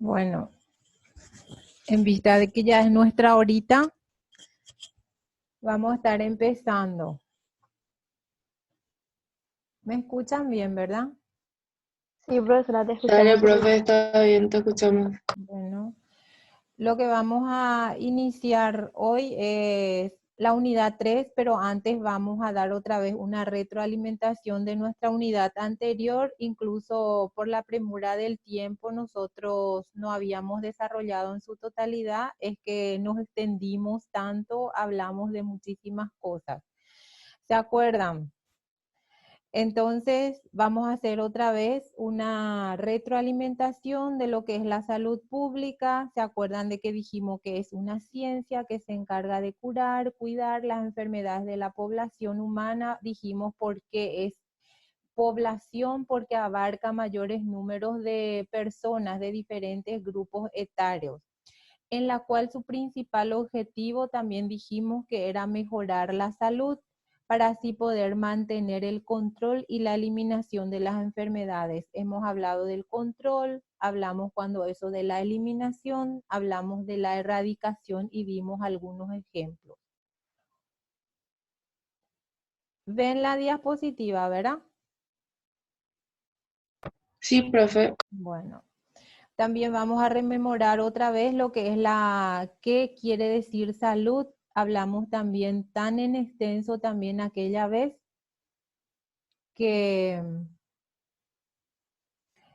Bueno, en vista de que ya es nuestra horita, vamos a estar empezando. ¿Me escuchan bien, verdad? Sí, profesora, te Dale, escuchamos súper profe, bien. está bien, te escuchamos. Bueno, lo que vamos a iniciar hoy es la unidad 3, pero antes vamos a dar otra vez una retroalimentación de nuestra unidad anterior. Incluso por la premura del tiempo nosotros no habíamos desarrollado en su totalidad, es que nos extendimos tanto, hablamos de muchísimas cosas. ¿Se acuerdan? Entonces, vamos a hacer otra vez una retroalimentación de lo que es la salud pública. ¿Se acuerdan de que dijimos que es una ciencia que se encarga de curar, cuidar las enfermedades de la población humana? Dijimos por qué es población, porque abarca mayores números de personas de diferentes grupos etarios, en la cual su principal objetivo también dijimos que era mejorar la salud para así poder mantener el control y la eliminación de las enfermedades. Hemos hablado del control, hablamos cuando eso de la eliminación, hablamos de la erradicación y vimos algunos ejemplos. Ven la diapositiva, ¿verdad? Sí, profe. Bueno, también vamos a rememorar otra vez lo que es qué quiere decir salud. Hablamos también tan en extenso también aquella vez que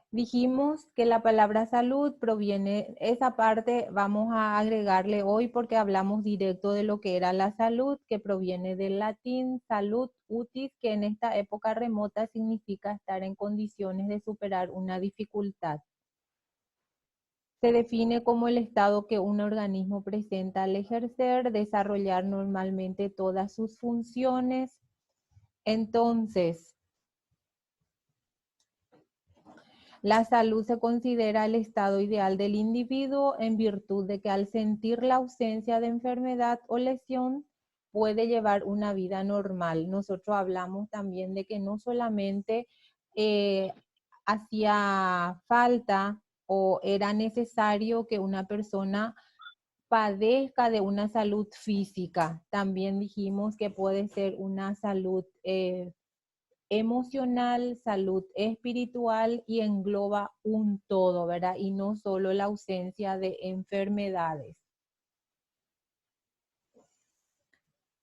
dijimos que la palabra salud proviene, esa parte vamos a agregarle hoy porque hablamos directo de lo que era la salud, que proviene del latín salud utis, que en esta época remota significa estar en condiciones de superar una dificultad. Se define como el estado que un organismo presenta al ejercer, desarrollar normalmente todas sus funciones. Entonces, la salud se considera el estado ideal del individuo en virtud de que al sentir la ausencia de enfermedad o lesión puede llevar una vida normal. Nosotros hablamos también de que no solamente hacía falta o era necesario que una persona padezca de una salud física. También dijimos que puede ser una salud emocional, salud espiritual y engloba un todo, ¿verdad? Y no solo la ausencia de enfermedades.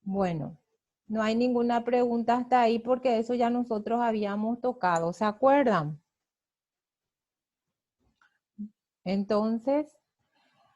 Bueno, no hay ninguna pregunta hasta ahí porque eso ya nosotros habíamos tocado, ¿se acuerdan? Entonces,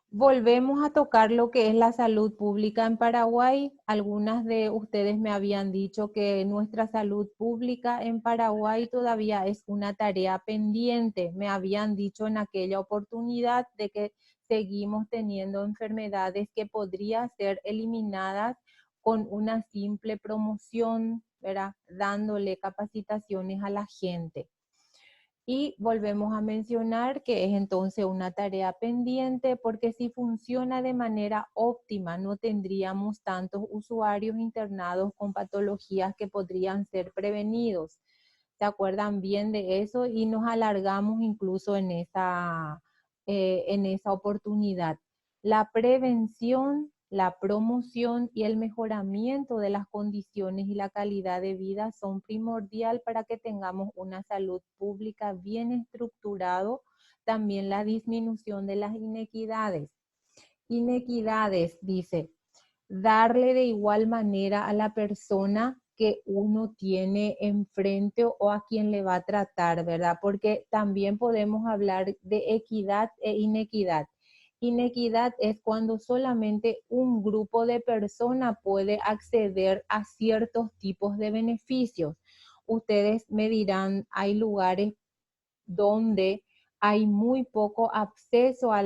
volvemos a tocar lo que es la salud pública en Paraguay. Algunas de ustedes me habían dicho que nuestra salud pública en Paraguay todavía es una tarea pendiente. Me habían dicho en aquella oportunidad de que seguimos teniendo enfermedades que podrían ser eliminadas con una simple promoción, ¿verdad? Dándole capacitaciones a la gente. Y volvemos a mencionar que es entonces una tarea pendiente porque si funciona de manera óptima no tendríamos tantos usuarios internados con patologías que podrían ser prevenidos. ¿Se acuerdan bien de eso? Y nos alargamos incluso en esa oportunidad. La prevención, la promoción y el mejoramiento de las condiciones y la calidad de vida son primordial para que tengamos una salud pública bien estructurado. También la disminución de las inequidades. Inequidades, dice, darle de igual manera a la persona que uno tiene enfrente o a quien le va a tratar, ¿verdad? Porque también podemos hablar de equidad e inequidad. Inequidad es cuando solamente un grupo de personas puede acceder a ciertos tipos de beneficios. Ustedes me dirán, hay lugares donde hay muy poco acceso a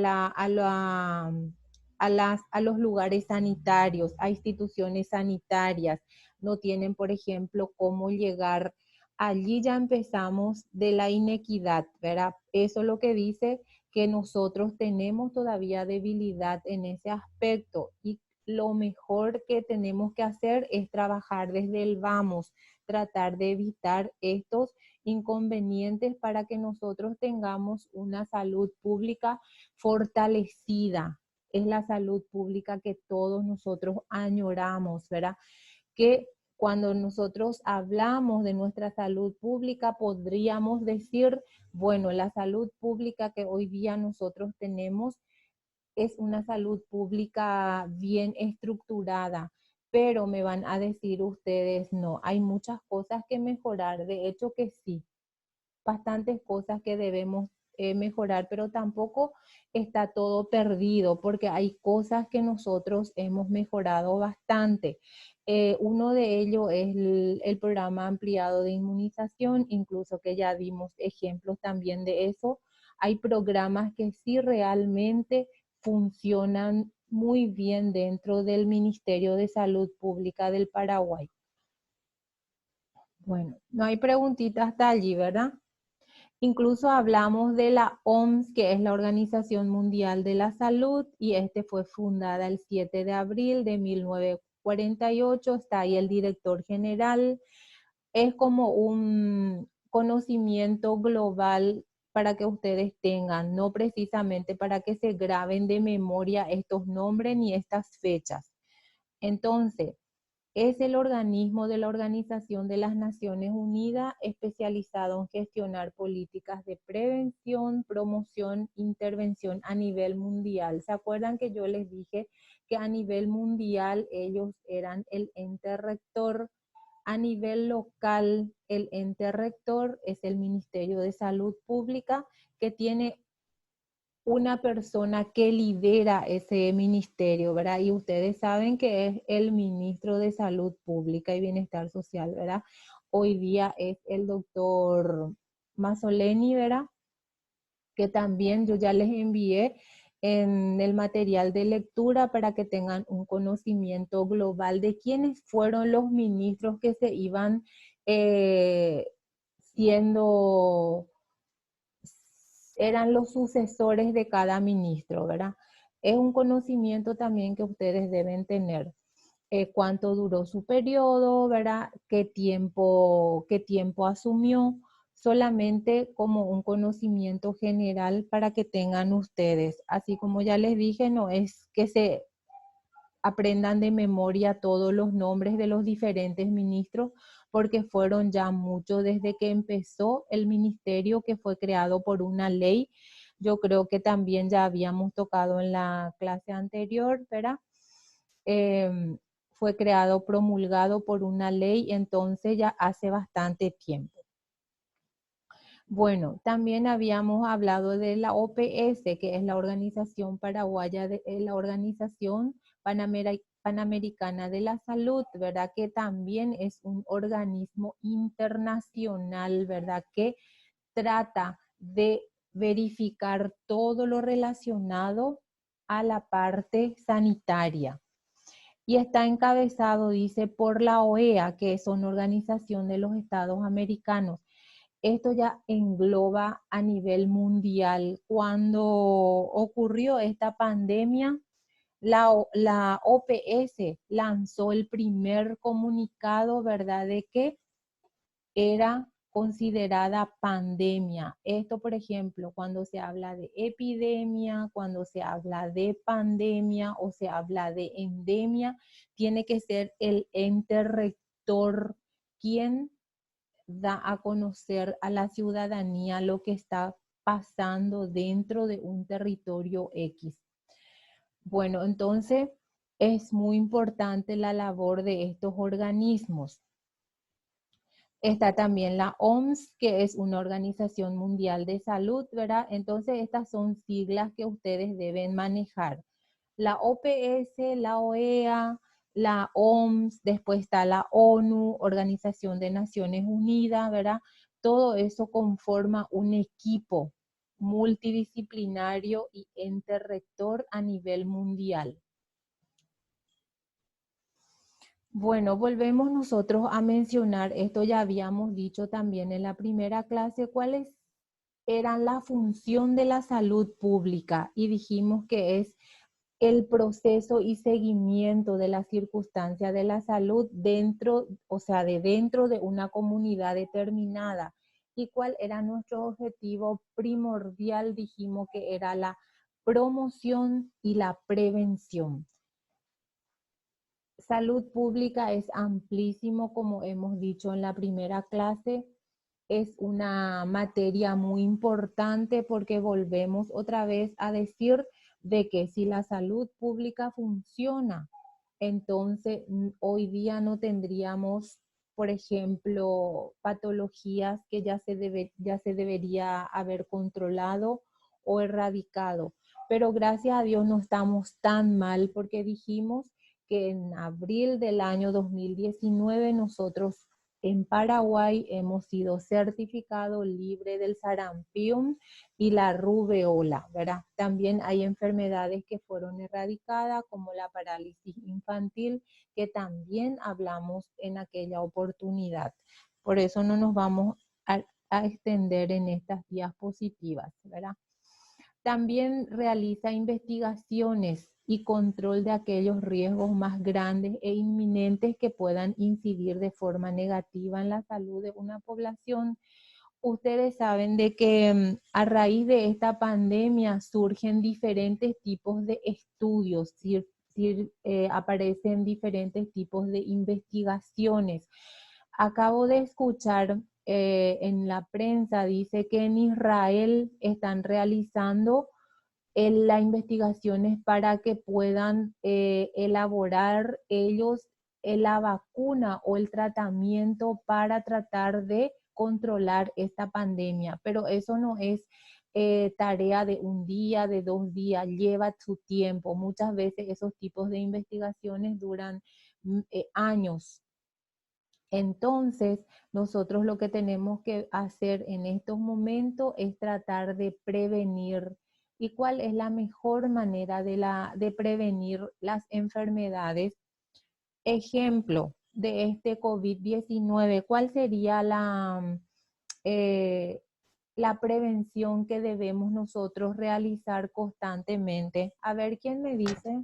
los lugares sanitarios, a instituciones sanitarias. No tienen, por ejemplo, cómo llegar. Allí ya empezamos de la inequidad, ¿verdad? Eso es lo que dice que nosotros tenemos todavía debilidad en ese aspecto y lo mejor que tenemos que hacer es trabajar desde el vamos, tratar de evitar estos inconvenientes para que nosotros tengamos una salud pública fortalecida. Es la salud pública que todos nosotros añoramos, ¿verdad? Que cuando nosotros hablamos de nuestra salud pública, podríamos decir, bueno, la salud pública que hoy día nosotros tenemos es una salud pública bien estructurada, pero me van a decir ustedes, no, hay muchas cosas que mejorar, de hecho que sí, bastantes cosas que debemos mejorar, pero tampoco está todo perdido porque hay cosas que nosotros hemos mejorado bastante. Uno de ellos es el programa ampliado de inmunización, incluso que ya dimos ejemplos también de eso. Hay programas que sí realmente funcionan muy bien dentro del Ministerio de Salud Pública del Paraguay. Bueno, no hay preguntitas hasta allí, ¿verdad? Incluso hablamos de la OMS, que es la Organización Mundial de la Salud, y fue fundada el 7 de abril de 1948, está ahí el director general. Es como un conocimiento global para que ustedes tengan, no precisamente para que se graben de memoria estos nombres ni estas fechas. Entonces, es el organismo de la Organización de las Naciones Unidas especializado en gestionar políticas de prevención, promoción, intervención a nivel mundial. ¿Se acuerdan que yo les dije que a nivel mundial ellos eran el ente rector? A nivel local, el ente rector es el Ministerio de Salud Pública, que tiene una persona que lidera ese ministerio, ¿verdad? Y ustedes saben que es el ministro de Salud Pública y Bienestar Social, ¿verdad? Hoy día es el doctor Mazzoleni, ¿verdad? Que también yo ya les envié en el material de lectura para que tengan un conocimiento global de quiénes fueron los ministros que se iban eran los sucesores de cada ministro, ¿verdad? Es un conocimiento también que ustedes deben tener. Cuánto duró su periodo, ¿verdad? Qué tiempo asumió, solamente como un conocimiento general para que tengan ustedes. Así como ya les dije, no es que se aprendan de memoria todos los nombres de los diferentes ministros, porque fueron ya muchos desde que empezó el ministerio, que fue creado por una ley. Yo creo que también ya habíamos tocado en la clase anterior, ¿verdad? Fue creado, promulgado por una ley, entonces ya hace bastante tiempo. Bueno, también habíamos hablado de la OPS, que es la Organización Paraguaya, la Organización Panamericana de la Salud, ¿verdad? Que también es un organismo internacional, ¿verdad? Que trata de verificar todo lo relacionado a la parte sanitaria. Y está encabezado, dice, por la OEA, que es una organización de los Estados Americanos. Esto ya engloba a nivel mundial. Cuando ocurrió esta pandemia, la OPS lanzó el primer comunicado, ¿verdad?, de que era considerada pandemia. Esto, por ejemplo, cuando se habla de epidemia, cuando se habla de pandemia o se habla de endemia, tiene que ser el ente rector quien da a conocer a la ciudadanía lo que está pasando dentro de un territorio X. Bueno, entonces es muy importante la labor de estos organismos. Está también la OMS, que es una Organización Mundial de Salud, ¿verdad? Entonces estas son siglas que ustedes deben manejar. La OPS, la OEA, la OMS, después está la ONU, Organización de Naciones Unidas, ¿verdad? Todo eso conforma un equipo multidisciplinario y ente rector a nivel mundial. Bueno, volvemos nosotros a mencionar, esto ya habíamos dicho también en la primera clase, cuáles eran la función de la salud pública y dijimos que es el proceso y seguimiento de la circunstancia de la salud dentro, o sea, de dentro de una comunidad determinada. ¿Y cuál era nuestro objetivo primordial? Dijimos que era la promoción y la prevención. Salud pública es amplísimo, como hemos dicho en la primera clase. Es una materia muy importante porque volvemos otra vez a decir de que si la salud pública funciona, entonces hoy día no tendríamos, por ejemplo, patologías que ya se debería haber controlado o erradicado. Pero gracias a Dios no estamos tan mal porque dijimos que en abril del año 2019 nosotros en Paraguay hemos sido certificados libre del sarampión y la rubeola, ¿verdad? También hay enfermedades que fueron erradicadas, como la parálisis infantil, que también hablamos en aquella oportunidad. Por eso no nos vamos a extender en estas diapositivas, ¿verdad? También realiza investigaciones y control de aquellos riesgos más grandes e inminentes que puedan incidir de forma negativa en la salud de una población. Ustedes saben de que a raíz de esta pandemia surgen diferentes tipos de estudios, aparecen diferentes tipos de investigaciones. Acabo de escuchar en la prensa, dice que en Israel están realizando las investigaciones para que puedan elaborar ellos la vacuna o el tratamiento para tratar de controlar esta pandemia. Pero eso no es tarea de un día, de 2 días, lleva su tiempo. Muchas veces esos tipos de investigaciones duran años. Entonces, nosotros lo que tenemos que hacer en estos momentos es tratar de prevenir. ¿Y cuál es la mejor manera de prevenir las enfermedades? Ejemplo de este COVID-19, ¿cuál sería la prevención que debemos nosotros realizar constantemente? A ver, ¿quién me dice?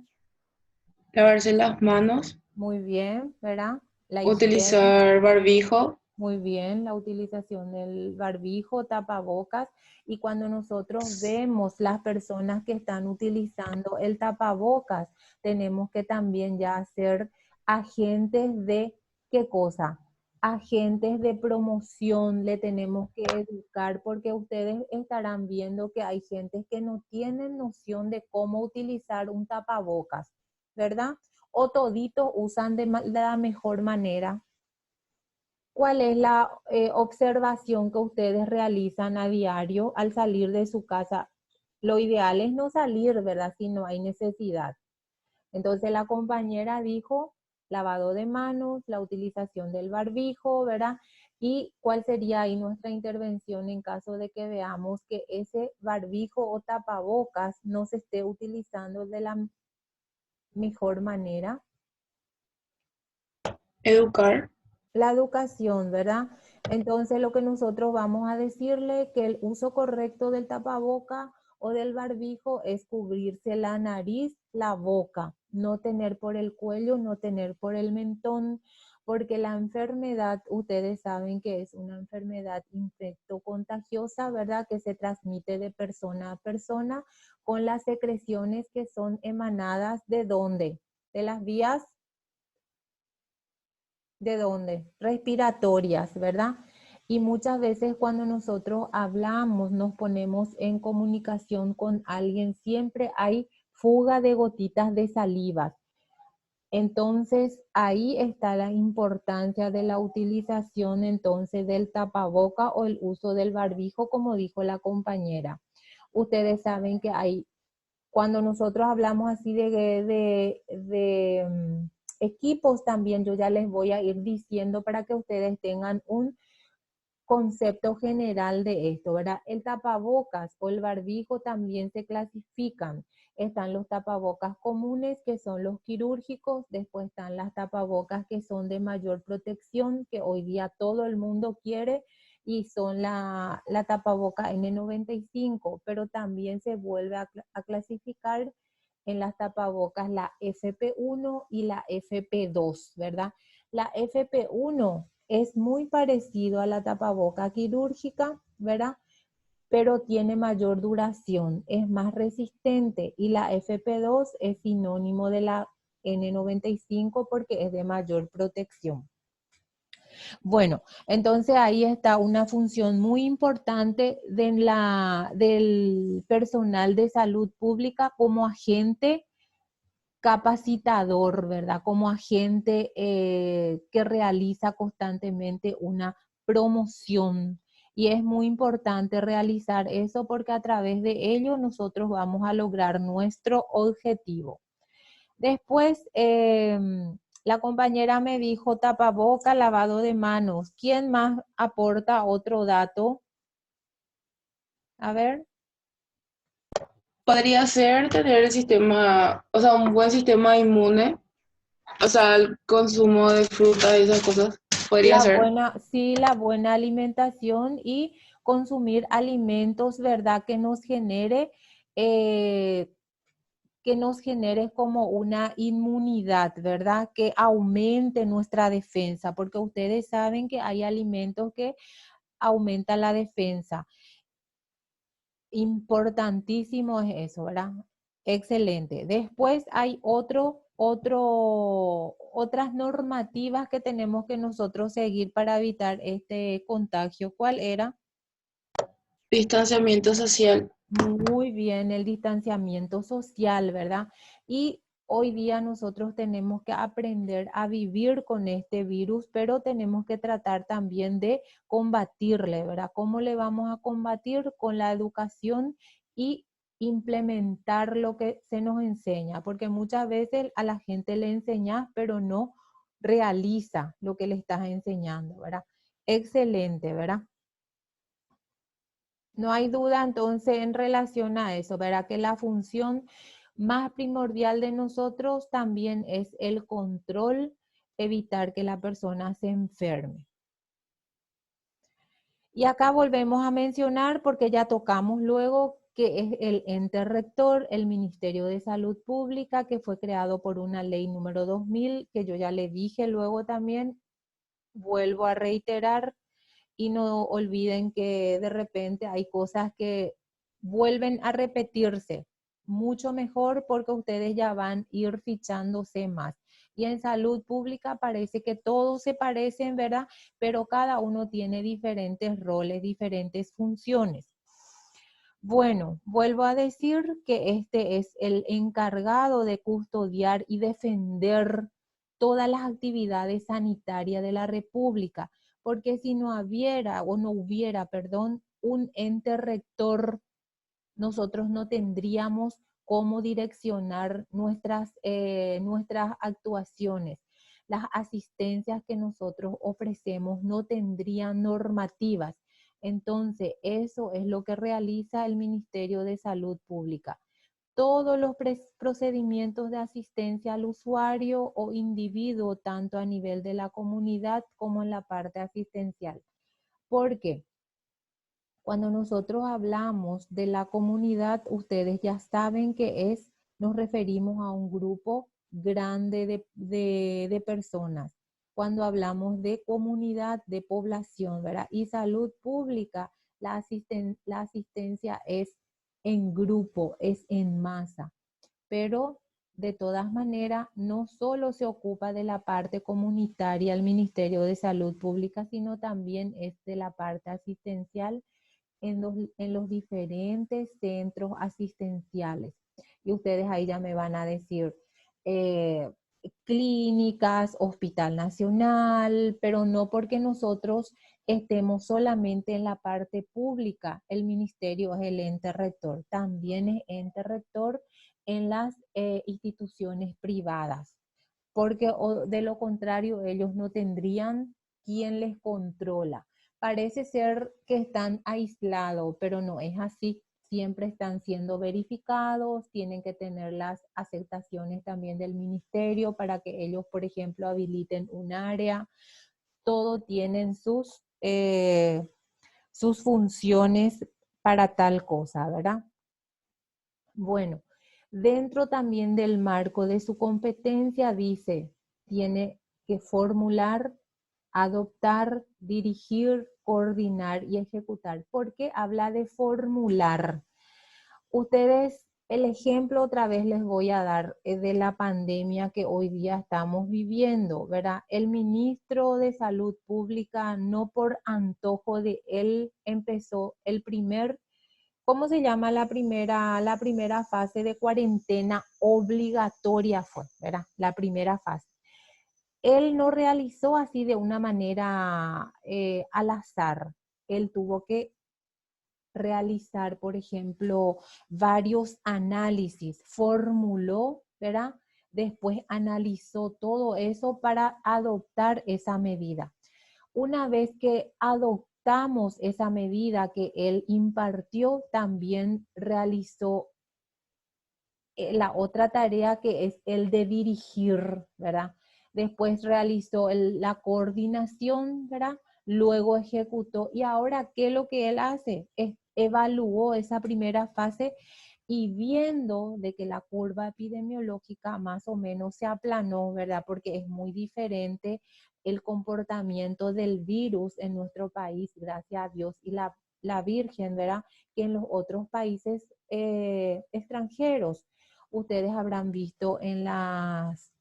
Lavarse las manos, Muy bien, ¿verdad? La higiene. utilizar barbijo, Muy bien, la utilización del barbijo, tapabocas, y cuando nosotros vemos las personas que están utilizando el tapabocas, tenemos que también ya ser agentes de, ¿qué cosa? Agentes de promoción, le tenemos que educar porque ustedes estarán viendo que hay gente que no tienen noción de cómo utilizar un tapabocas, ¿verdad? O toditos usan de la mejor manera. ¿Cuál es la observación que ustedes realizan a diario al salir de su casa? Lo ideal es no salir, ¿verdad? Si no hay necesidad. Entonces la compañera dijo lavado de manos, la utilización del barbijo, ¿verdad? ¿Y cuál sería ahí nuestra intervención en caso de que veamos que ese barbijo o tapabocas no se esté utilizando de la mejor manera? educar, La educación, ¿verdad? Entonces lo que nosotros vamos a decirle que el uso correcto del tapaboca o del barbijo es cubrirse la nariz, la boca, no tener por el cuello, no tener por el mentón, porque la enfermedad, ustedes saben que es una enfermedad infectocontagiosa, ¿verdad? Que se transmite de persona a persona con las secreciones que son emanadas ¿de dónde? De las vías. ¿De dónde? Respiratorias, ¿verdad? Y muchas veces cuando nosotros hablamos, nos ponemos en comunicación con alguien, siempre hay fuga de gotitas de saliva. Entonces, ahí está la importancia de la utilización entonces del tapaboca o el uso del barbijo, como dijo la compañera. Ustedes saben que hay, cuando nosotros hablamos así de equipos también, yo ya les voy a ir diciendo para que ustedes tengan un concepto general de esto, ¿verdad? El tapabocas o el barbijo también se clasifican. Están los tapabocas comunes, que son los quirúrgicos, después están las tapabocas que son de mayor protección, que hoy día todo el mundo quiere, y son la tapaboca N95, pero también se vuelve a clasificar en las tapabocas la FP1 y la FP2, ¿verdad? La FP1 es muy parecido a la tapaboca quirúrgica, ¿verdad? Pero tiene mayor duración, es más resistente y la FP2 es sinónimo de la N95 porque es de mayor protección. Bueno, entonces ahí está una función muy importante del personal de salud pública como agente capacitador, ¿verdad? Como agente que realiza constantemente una promoción. Y es muy importante realizar eso porque a través de ello nosotros vamos a lograr nuestro objetivo. Después, la compañera me dijo tapaboca, lavado de manos. ¿Quién más aporta otro dato? A ver. Podría ser tener el sistema, o sea, un buen sistema inmune, o sea, el consumo de fruta y esas cosas. Podría ser. Sí, la buena alimentación y consumir alimentos, ¿verdad? Eh, que nos genere como una inmunidad, ¿verdad? Que aumente nuestra defensa, porque ustedes saben que hay alimentos que aumentan la defensa. Importantísimo es eso, ¿verdad? Excelente. Después hay otras normativas que tenemos que nosotros seguir para evitar este contagio. ¿Cuál era? Distanciamiento social. Muy bien, el distanciamiento social, ¿verdad? Y hoy día nosotros tenemos que aprender a vivir con este virus, pero tenemos que tratar también de combatirle, ¿verdad? ¿Cómo le vamos a combatir? Con la educación y implementar lo que se nos enseña, porque muchas veces a la gente le enseñas, pero no realiza lo que le estás enseñando, ¿verdad? Excelente, ¿verdad? No hay duda entonces en relación a eso, ¿verdad? Que la función más primordial de nosotros también es el control, evitar que la persona se enferme. Y acá volvemos a mencionar, porque ya tocamos luego, que es el ente rector, el Ministerio de Salud Pública, que fue creado por una ley número 2000, que yo ya le dije luego también, vuelvo a reiterar, y no olviden que de repente hay cosas que vuelven a repetirse. Mucho mejor porque ustedes ya van a ir fichándose más. Y en salud pública parece que todos se parecen, ¿verdad? Pero cada uno tiene diferentes roles, diferentes funciones. Bueno, vuelvo a decir que este es el encargado de custodiar y defender todas las actividades sanitarias de la República, porque si no hubiera, perdón, un ente rector, nosotros no tendríamos cómo direccionar nuestras actuaciones. Las asistencias que nosotros ofrecemos no tendrían normativas. Entonces, eso es lo que realiza el Ministerio de Salud Pública. Todos los procedimientos de asistencia al usuario o individuo, tanto a nivel de la comunidad como en la parte asistencial. ¿Por qué? Cuando nosotros hablamos de la comunidad, ustedes ya saben que nos referimos a un grupo grande de personas. Cuando hablamos de comunidad, de población, ¿verdad? Y salud pública, la asistencia es en grupo, es en masa. Pero de todas maneras, no solo se ocupa de la parte comunitaria el Ministerio de Salud Pública, sino también es de la parte asistencial en los diferentes centros asistenciales. Y ustedes ahí ya me van a decir clínicas, Hospital Nacional, pero no porque nosotros estemos solamente en la parte pública. El ministerio es el ente rector, también es ente rector en las instituciones privadas, porque de lo contrario ellos no tendrían quien les controla. Parece ser que están aislados, pero no es así. Siempre están siendo verificados, tienen que tener las aceptaciones también del ministerio para que ellos, por ejemplo, habiliten un área. Todo tienen sus funciones para tal cosa, ¿verdad? Bueno, dentro también del marco de su competencia dice, tiene que formular adoptar, dirigir, coordinar y ejecutar, porque habla de formular. Ustedes, el ejemplo otra vez les voy a dar de la pandemia que hoy día estamos viviendo, ¿verdad? El ministro de Salud Pública, no por antojo de él, empezó el primer, ¿cómo se llama? La primera fase de cuarentena obligatoria fue, ¿verdad? La primera fase. Él no realizó así de una manera al azar. Él tuvo que realizar, por ejemplo, varios análisis, formuló, ¿verdad? Después analizó todo eso para adoptar esa medida. Una vez que adoptamos esa medida que él impartió, también realizó la otra tarea que es el de dirigir, ¿verdad? Después realizó la coordinación, ¿verdad? Luego ejecutó. Y ahora, ¿qué es lo que él hace? Evaluó esa primera fase y viendo de que la curva epidemiológica más o menos se aplanó, ¿verdad? Porque es muy diferente el comportamiento del virus en nuestro país, gracias a Dios y la Virgen, ¿verdad? Que en los otros países extranjeros. Ustedes habrán visto en las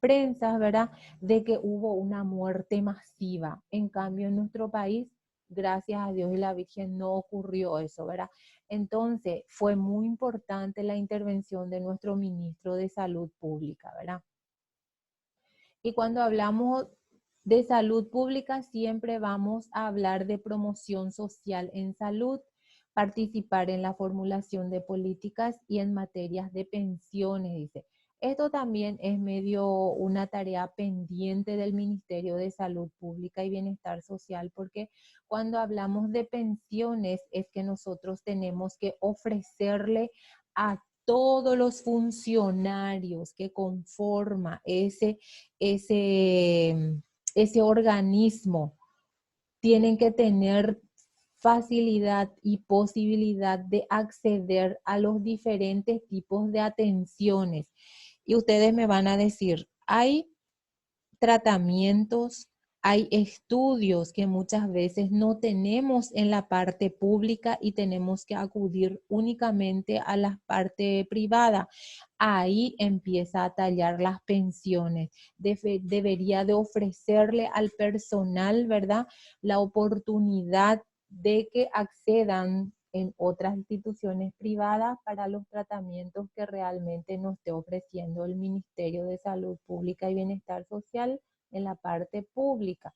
prensas, ¿verdad? De que hubo una muerte masiva. En cambio, en nuestro país, gracias a Dios y la Virgen, no ocurrió eso, ¿verdad? Entonces, fue muy importante la intervención de nuestro ministro de Salud Pública, ¿verdad? Y cuando hablamos de salud pública, siempre vamos a hablar de promoción social en salud, participar en la formulación de políticas y en materias de pensiones, dice. Esto también es medio una tarea pendiente del Ministerio de Salud Pública y Bienestar Social, porque cuando hablamos de pensiones es que nosotros tenemos que ofrecerle a todos los funcionarios que conforman ese organismo, tienen que tener facilidad y posibilidad de acceder a los diferentes tipos de atenciones. Y ustedes me van a decir, hay tratamientos, hay estudios que muchas veces no tenemos en la parte pública y tenemos que acudir únicamente a la parte privada. Ahí empieza a tallar las pensiones. Debería de ofrecerle al personal, ¿verdad?, la oportunidad de que accedan en otras instituciones privadas para los tratamientos que realmente nos esté ofreciendo el Ministerio de Salud Pública y Bienestar Social en la parte pública.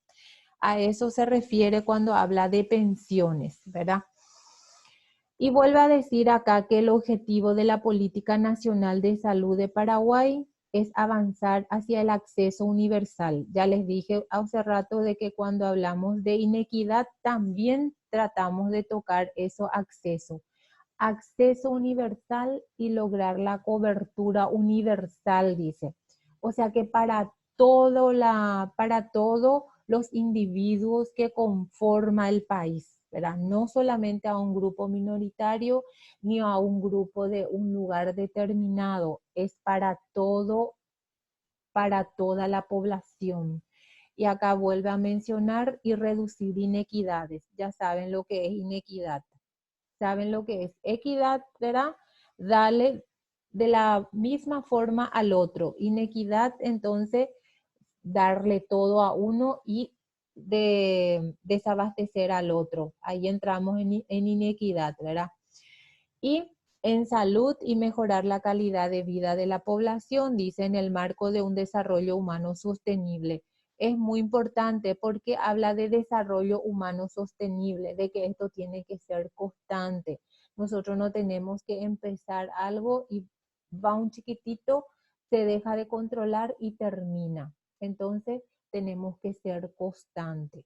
A eso se refiere cuando habla de pensiones, ¿verdad? Y vuelve a decir acá que el objetivo de la Política Nacional de Salud de Paraguay es avanzar hacia el acceso universal. Ya les dije hace rato de que cuando hablamos de inequidad también tratamos de tocar eso acceso. Acceso universal y lograr la cobertura universal, dice. O sea que para todos los individuos que conforman el país, ¿verdad? No solamente a un grupo minoritario ni a un grupo de un lugar determinado, es para toda la población. Y acá vuelve a mencionar y reducir inequidades. Ya saben lo que es inequidad. Saben lo que es equidad, ¿verdad? Darle de la misma forma al otro. Inequidad, entonces, darle todo a uno y desabastecer al otro. Ahí entramos en inequidad, ¿verdad? Y en salud y mejorar la calidad de vida de la población, dice, en el marco de un desarrollo humano sostenible. Es muy importante porque habla de desarrollo humano sostenible, de que esto tiene que ser constante. Nosotros no tenemos que empezar algo y va un chiquitito, se deja de controlar y termina. Entonces, tenemos que ser constantes.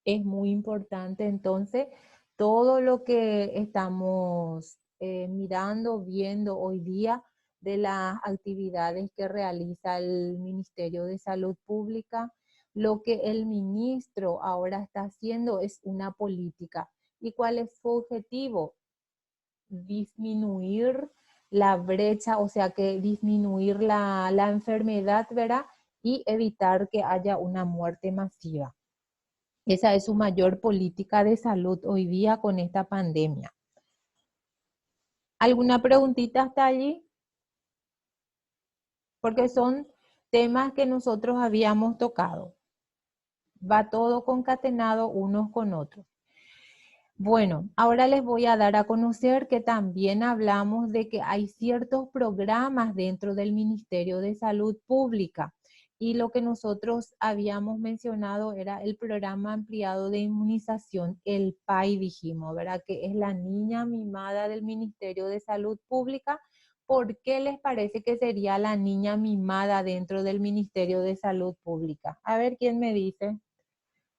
Es muy importante, entonces, todo lo que estamos mirando, viendo hoy día de las actividades que realiza el Ministerio de Salud Pública, lo que el ministro ahora está haciendo es una política. ¿Y cuál es su objetivo? Disminuir la brecha, o sea que disminuir la enfermedad, ¿verdad? y evitar que haya una muerte masiva. Esa es su mayor política de salud hoy día con esta pandemia. ¿Alguna preguntita hasta allí? Porque son temas que nosotros habíamos tocado. Va todo concatenado unos con otros. Bueno, ahora les voy a dar a conocer que también hablamos de que hay ciertos programas dentro del Ministerio de Salud Pública y lo que nosotros habíamos mencionado era el programa ampliado de inmunización, el PAI dijimos, ¿verdad? Que es la niña mimada del Ministerio de Salud Pública. ¿Por qué les parece que sería la niña mimada dentro del Ministerio de Salud Pública? A ver, ¿quién me dice?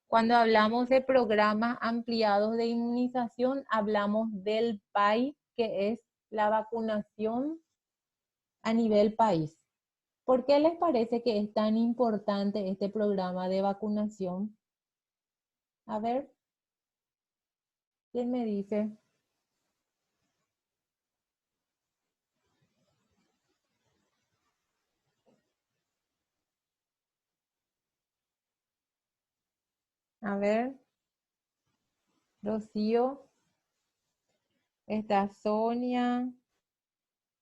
Cuando hablamos de programas ampliados de inmunización, hablamos del PAI, que es la vacunación a nivel país. ¿Por qué les parece que es tan importante este programa de vacunación? A ver, ¿quién me dice? A ver, Rocío, está Sonia,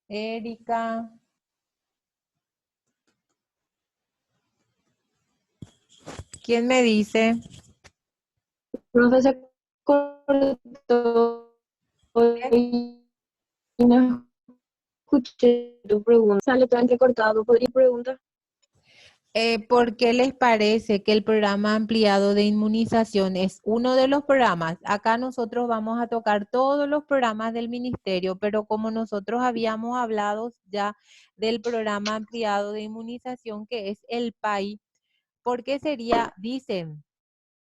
Erika. ¿Quién me dice? Profe, se cortó y no escuché tu pregunta. Sale todo entrecortado. ¿Podría preguntar? ¿Por qué les parece que el programa ampliado de inmunización es uno de los programas? Acá nosotros vamos a tocar todos los programas del ministerio, pero como nosotros habíamos hablado ya del programa ampliado de inmunización que es el PAI, ¿por qué sería, dicen,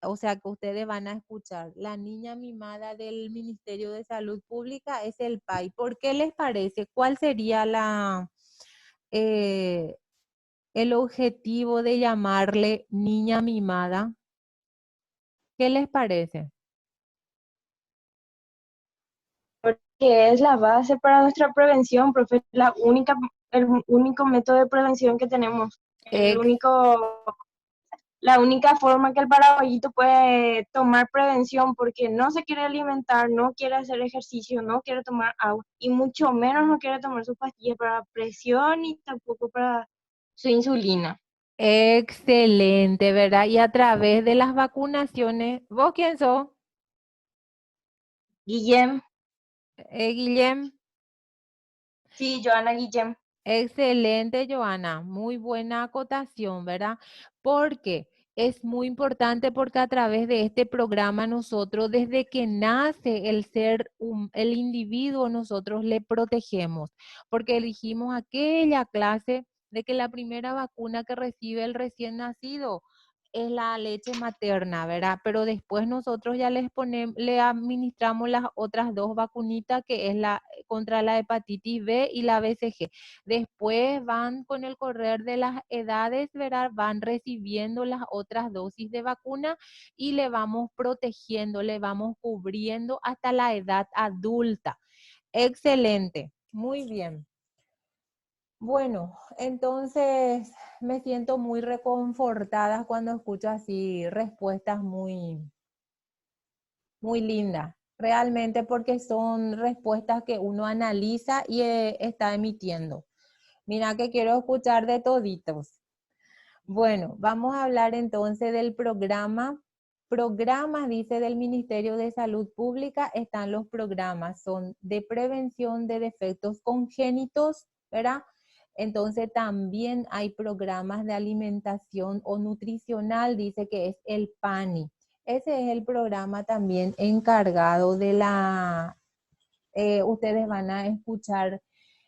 o sea que ustedes van a escuchar, la niña mimada del Ministerio de Salud Pública es el PAI? ¿Por qué les parece? ¿Cuál sería eh, el objetivo de llamarle niña mimada? ¿Qué les parece? Porque es la base para nuestra prevención, profe. El único método de prevención que tenemos. Ex- La única forma que el paraguayito puede tomar prevención, porque no se quiere alimentar, no quiere hacer ejercicio, no quiere tomar agua y mucho menos no quiere tomar sus pastillas para presión y tampoco para su insulina. Excelente, ¿verdad? Y a través de las vacunaciones, ¿vos quién sos? Guillem, Guillem. sí, Joana Guillem. Excelente, Joana. Muy buena acotación, ¿verdad? Porque es muy importante porque a través de este programa nosotros, desde que nace el ser, el individuo, nosotros le protegemos. Porque elegimos aquella clase de que la primera vacuna que recibe el recién nacido es la leche materna, ¿verdad? Pero después nosotros ya le administramos las otras dos vacunitas que es la contra la hepatitis B y la BCG. Después van con el correr de las edades, ¿verdad? Van recibiendo las otras dosis de vacuna y le vamos protegiendo, le vamos cubriendo hasta la edad adulta. Excelente, muy bien. Bueno, entonces me siento muy reconfortada cuando escucho así respuestas muy lindas, realmente porque son respuestas que uno analiza y está emitiendo. Mira que quiero escuchar de toditos. Bueno, vamos a hablar entonces del programa. Programas, dice, del Ministerio de Salud Pública, están los programas, son de prevención de defectos congénitos, ¿verdad? Entonces también hay programas de alimentación o nutricional, dice que es el PANI. Ese es el programa también encargado de ustedes van a escuchar,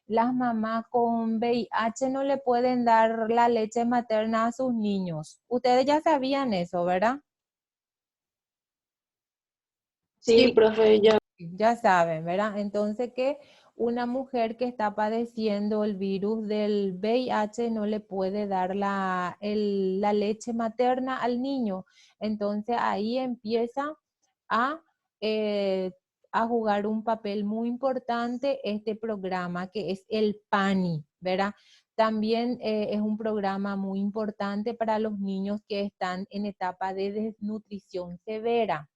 las mamás con VIH no le pueden dar la leche materna a sus niños. Ustedes ya sabían eso, ¿verdad? Sí, Sí, profe, ya. Ya saben, ¿verdad? Entonces que una mujer que está padeciendo el virus del VIH no le puede dar la leche materna al niño. Entonces ahí empieza a, eh, a jugar un papel muy importante este programa que es el PANI, ¿verdad? También es un programa muy importante para los niños que están en etapa de desnutrición severa.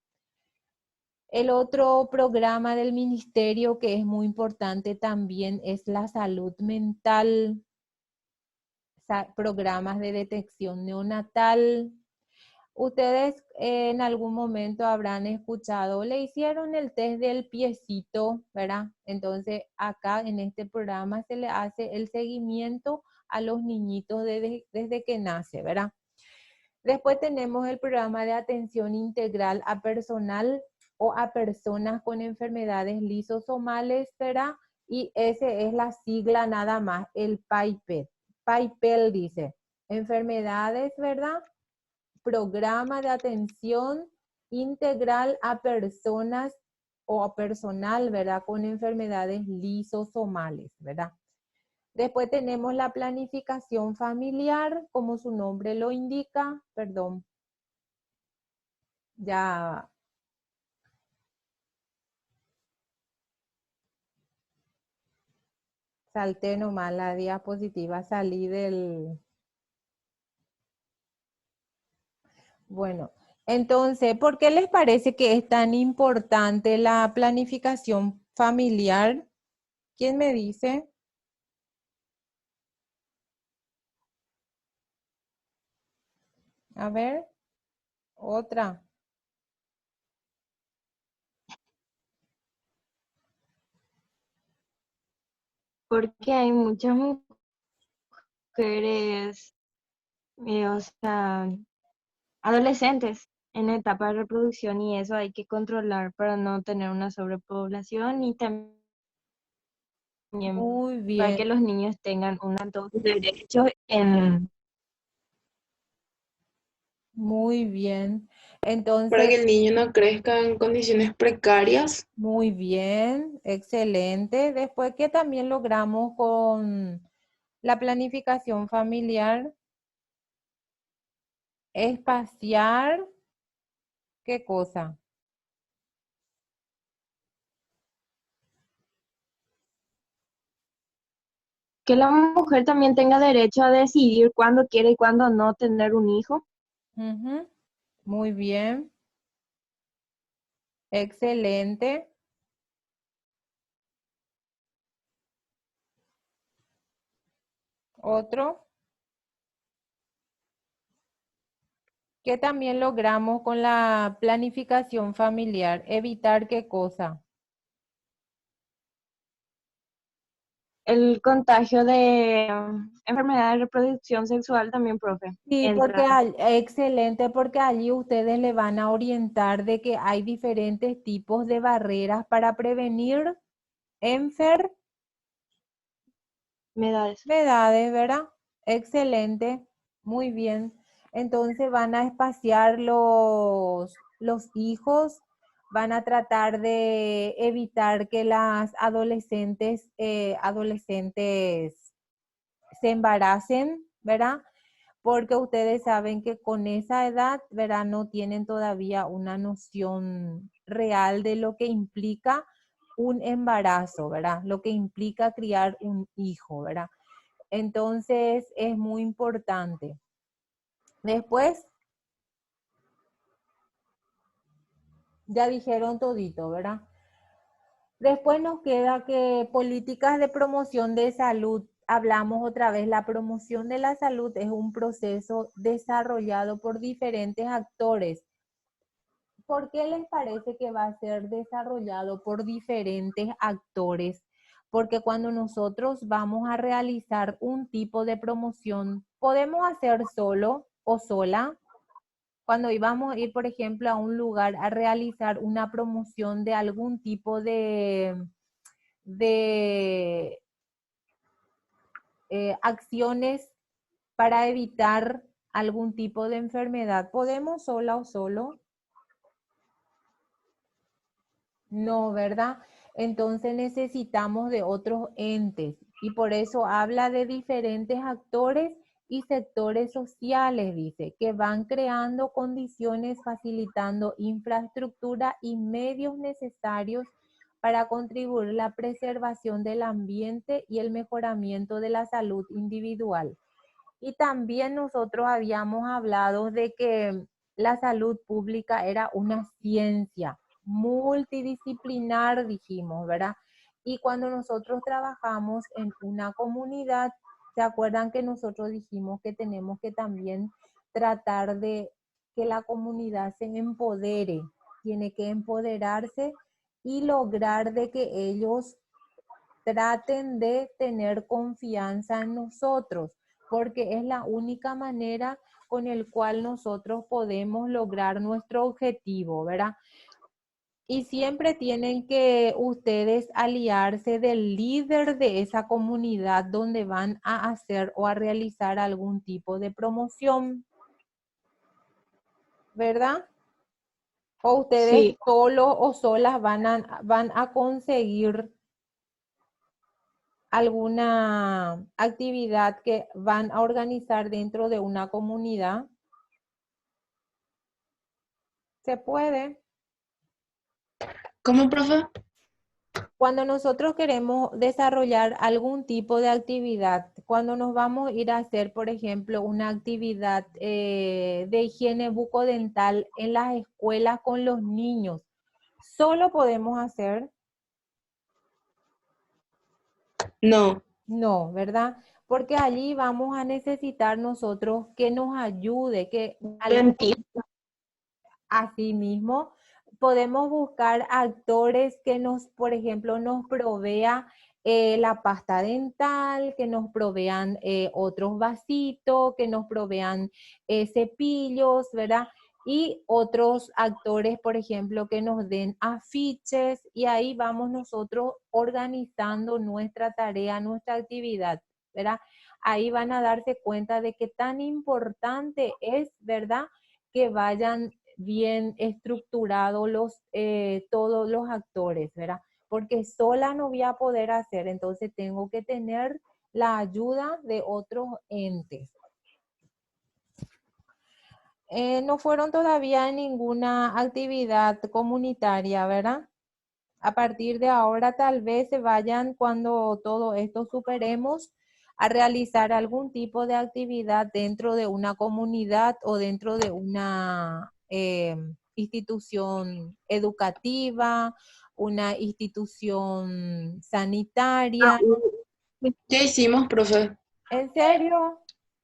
El otro programa del ministerio que es muy importante también es la salud mental, programas de detección neonatal. Ustedes en algún momento habrán escuchado, le hicieron el test del piecito, ¿verdad? Entonces acá en este programa se le hace el seguimiento a los niñitos desde que nace, ¿verdad? Después tenemos el programa de atención integral a personal o a personas con enfermedades lisosomales, ¿verdad? Y ese es la sigla nada más, el PAIPED. PAIPEL dice, enfermedades, ¿verdad? Programa de atención integral a personas o a personal, ¿verdad? Con enfermedades lisosomales, ¿verdad? Después tenemos la planificación familiar, como su nombre lo indica, perdón, ya salté nomás la diapositiva, salí del... Bueno, entonces, ¿por qué les parece que es tan importante la planificación familiar? ¿Quién me dice? A ver, otra. Porque hay muchas mujeres, o sea, adolescentes en etapa de reproducción y eso hay que controlar para no tener una sobrepoblación y también Muy para bien, que los niños tengan un alto derecho en... muy bien. Para Entonces, que el niño no crezca en condiciones precarias. muy bien, excelente. Después que también logramos con la planificación familiar, espaciar, ¿qué cosa? Que la mujer también tenga derecho a decidir cuándo quiere y cuándo no tener un hijo. Ujú, muy bien, excelente. Otro, que también logramos con la planificación familiar, evitar qué cosa. El contagio de enfermedad de reproducción sexual también, profe, Sí, porque entra. excelente, porque allí ustedes le van a orientar de que hay diferentes tipos de barreras para prevenir Enfermedades. enfermedades, ¿verdad? Excelente, muy bien. Entonces van a espaciar los hijos, van a tratar de evitar que las adolescentes se embaracen, ¿verdad? Porque ustedes saben que con esa edad, ¿verdad? No tienen todavía una noción real de lo que implica un embarazo, ¿verdad? Lo que implica criar un hijo, ¿verdad? Entonces es muy importante. Después, ya dijeron todito, ¿verdad? Después nos queda que políticas de promoción de salud. Hablamos otra vez, la promoción de la salud es un proceso desarrollado por diferentes actores. ¿Por qué les parece que va a ser desarrollado por diferentes actores? Porque cuando nosotros vamos a realizar un tipo de promoción, podemos hacer solo o sola. Cuando íbamos a ir, por ejemplo, a un lugar a realizar una promoción de algún tipo de acciones para evitar algún tipo de enfermedad, ¿podemos sola o solo? No, ¿verdad? Entonces necesitamos de otros entes y por eso habla de diferentes actores y sectores sociales, dice, que van creando condiciones, facilitando infraestructura y medios necesarios para contribuir a la preservación del ambiente y el mejoramiento de la salud individual. Y también nosotros habíamos hablado de que la salud pública era una ciencia multidisciplinar, dijimos, ¿verdad? Y cuando nosotros trabajamos en una comunidad, ¿se acuerdan que nosotros dijimos que tenemos que también tratar de que la comunidad se empodere? Tiene que empoderarse y lograr de que ellos traten de tener confianza en nosotros, porque es la única manera con el cual nosotros podemos lograr nuestro objetivo, ¿verdad? Y siempre tienen que ustedes aliarse del líder de esa comunidad donde van a hacer o a realizar algún tipo de promoción, ¿verdad? O ustedes Sí. solos o solas van a conseguir alguna actividad que van a organizar dentro de una comunidad. ¿Se puede? ¿Cómo, profe? Cuando nosotros queremos desarrollar algún tipo de actividad, cuando nos vamos a ir a hacer, por ejemplo, una actividad de higiene bucodental en las escuelas con los niños, ¿solo podemos hacer? No. No, ¿verdad? Porque allí vamos a necesitar nosotros que nos ayude, que Dentista. asimismo podemos buscar actores que nos, por ejemplo, nos provea la pasta dental, que nos provean otros vasitos, que nos provean cepillos, ¿verdad? Y otros actores, por ejemplo, que nos den afiches y ahí vamos nosotros organizando nuestra tarea, nuestra actividad, ¿verdad? Ahí van a darse cuenta de que tan importante es, ¿verdad? Que vayan bien estructurados todos los actores, ¿verdad? Porque sola no voy a poder hacer, entonces tengo que tener la ayuda de otros entes. No fueron todavía en ninguna actividad comunitaria, ¿verdad? A partir de ahora tal vez se vayan cuando todo esto superemos a realizar algún tipo de actividad dentro de una comunidad o dentro de una institución educativa, una institución sanitaria. ¿Qué hicimos, profe? ¿En serio?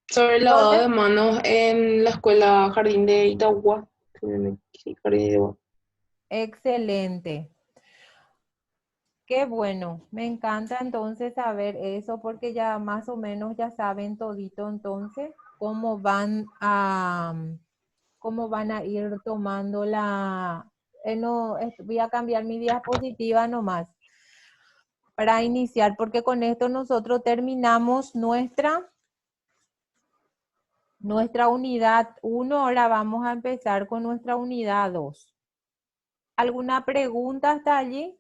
Sobre el lavado ¿Dónde? de manos en la escuela Jardín de Itagua. Sí, Jardín de Itagua. Excelente. Qué bueno, me encanta entonces saber eso porque ya más o menos ya saben todito entonces cómo van a ir tomando no, voy a cambiar mi diapositiva nomás para iniciar porque con esto nosotros terminamos nuestra unidad 1, ahora vamos a empezar con nuestra unidad 2. ¿Alguna pregunta hasta allí?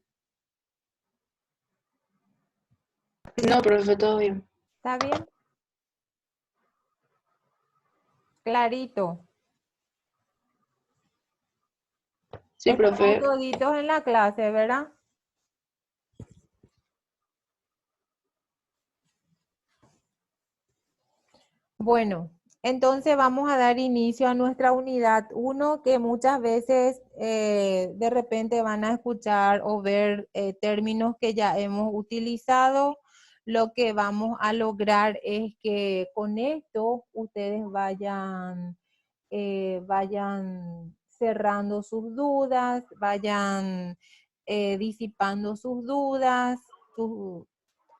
No, profe, todo bien. ¿Está bien? Clarito. Sí, Estamos profe. toditos en la clase, ¿verdad? Bueno, entonces vamos a dar inicio a nuestra unidad 1, que muchas veces de repente van a escuchar o ver términos que ya hemos utilizado. Lo que vamos a lograr es que con esto ustedes vayan cerrando sus dudas, vayan disipando sus dudas,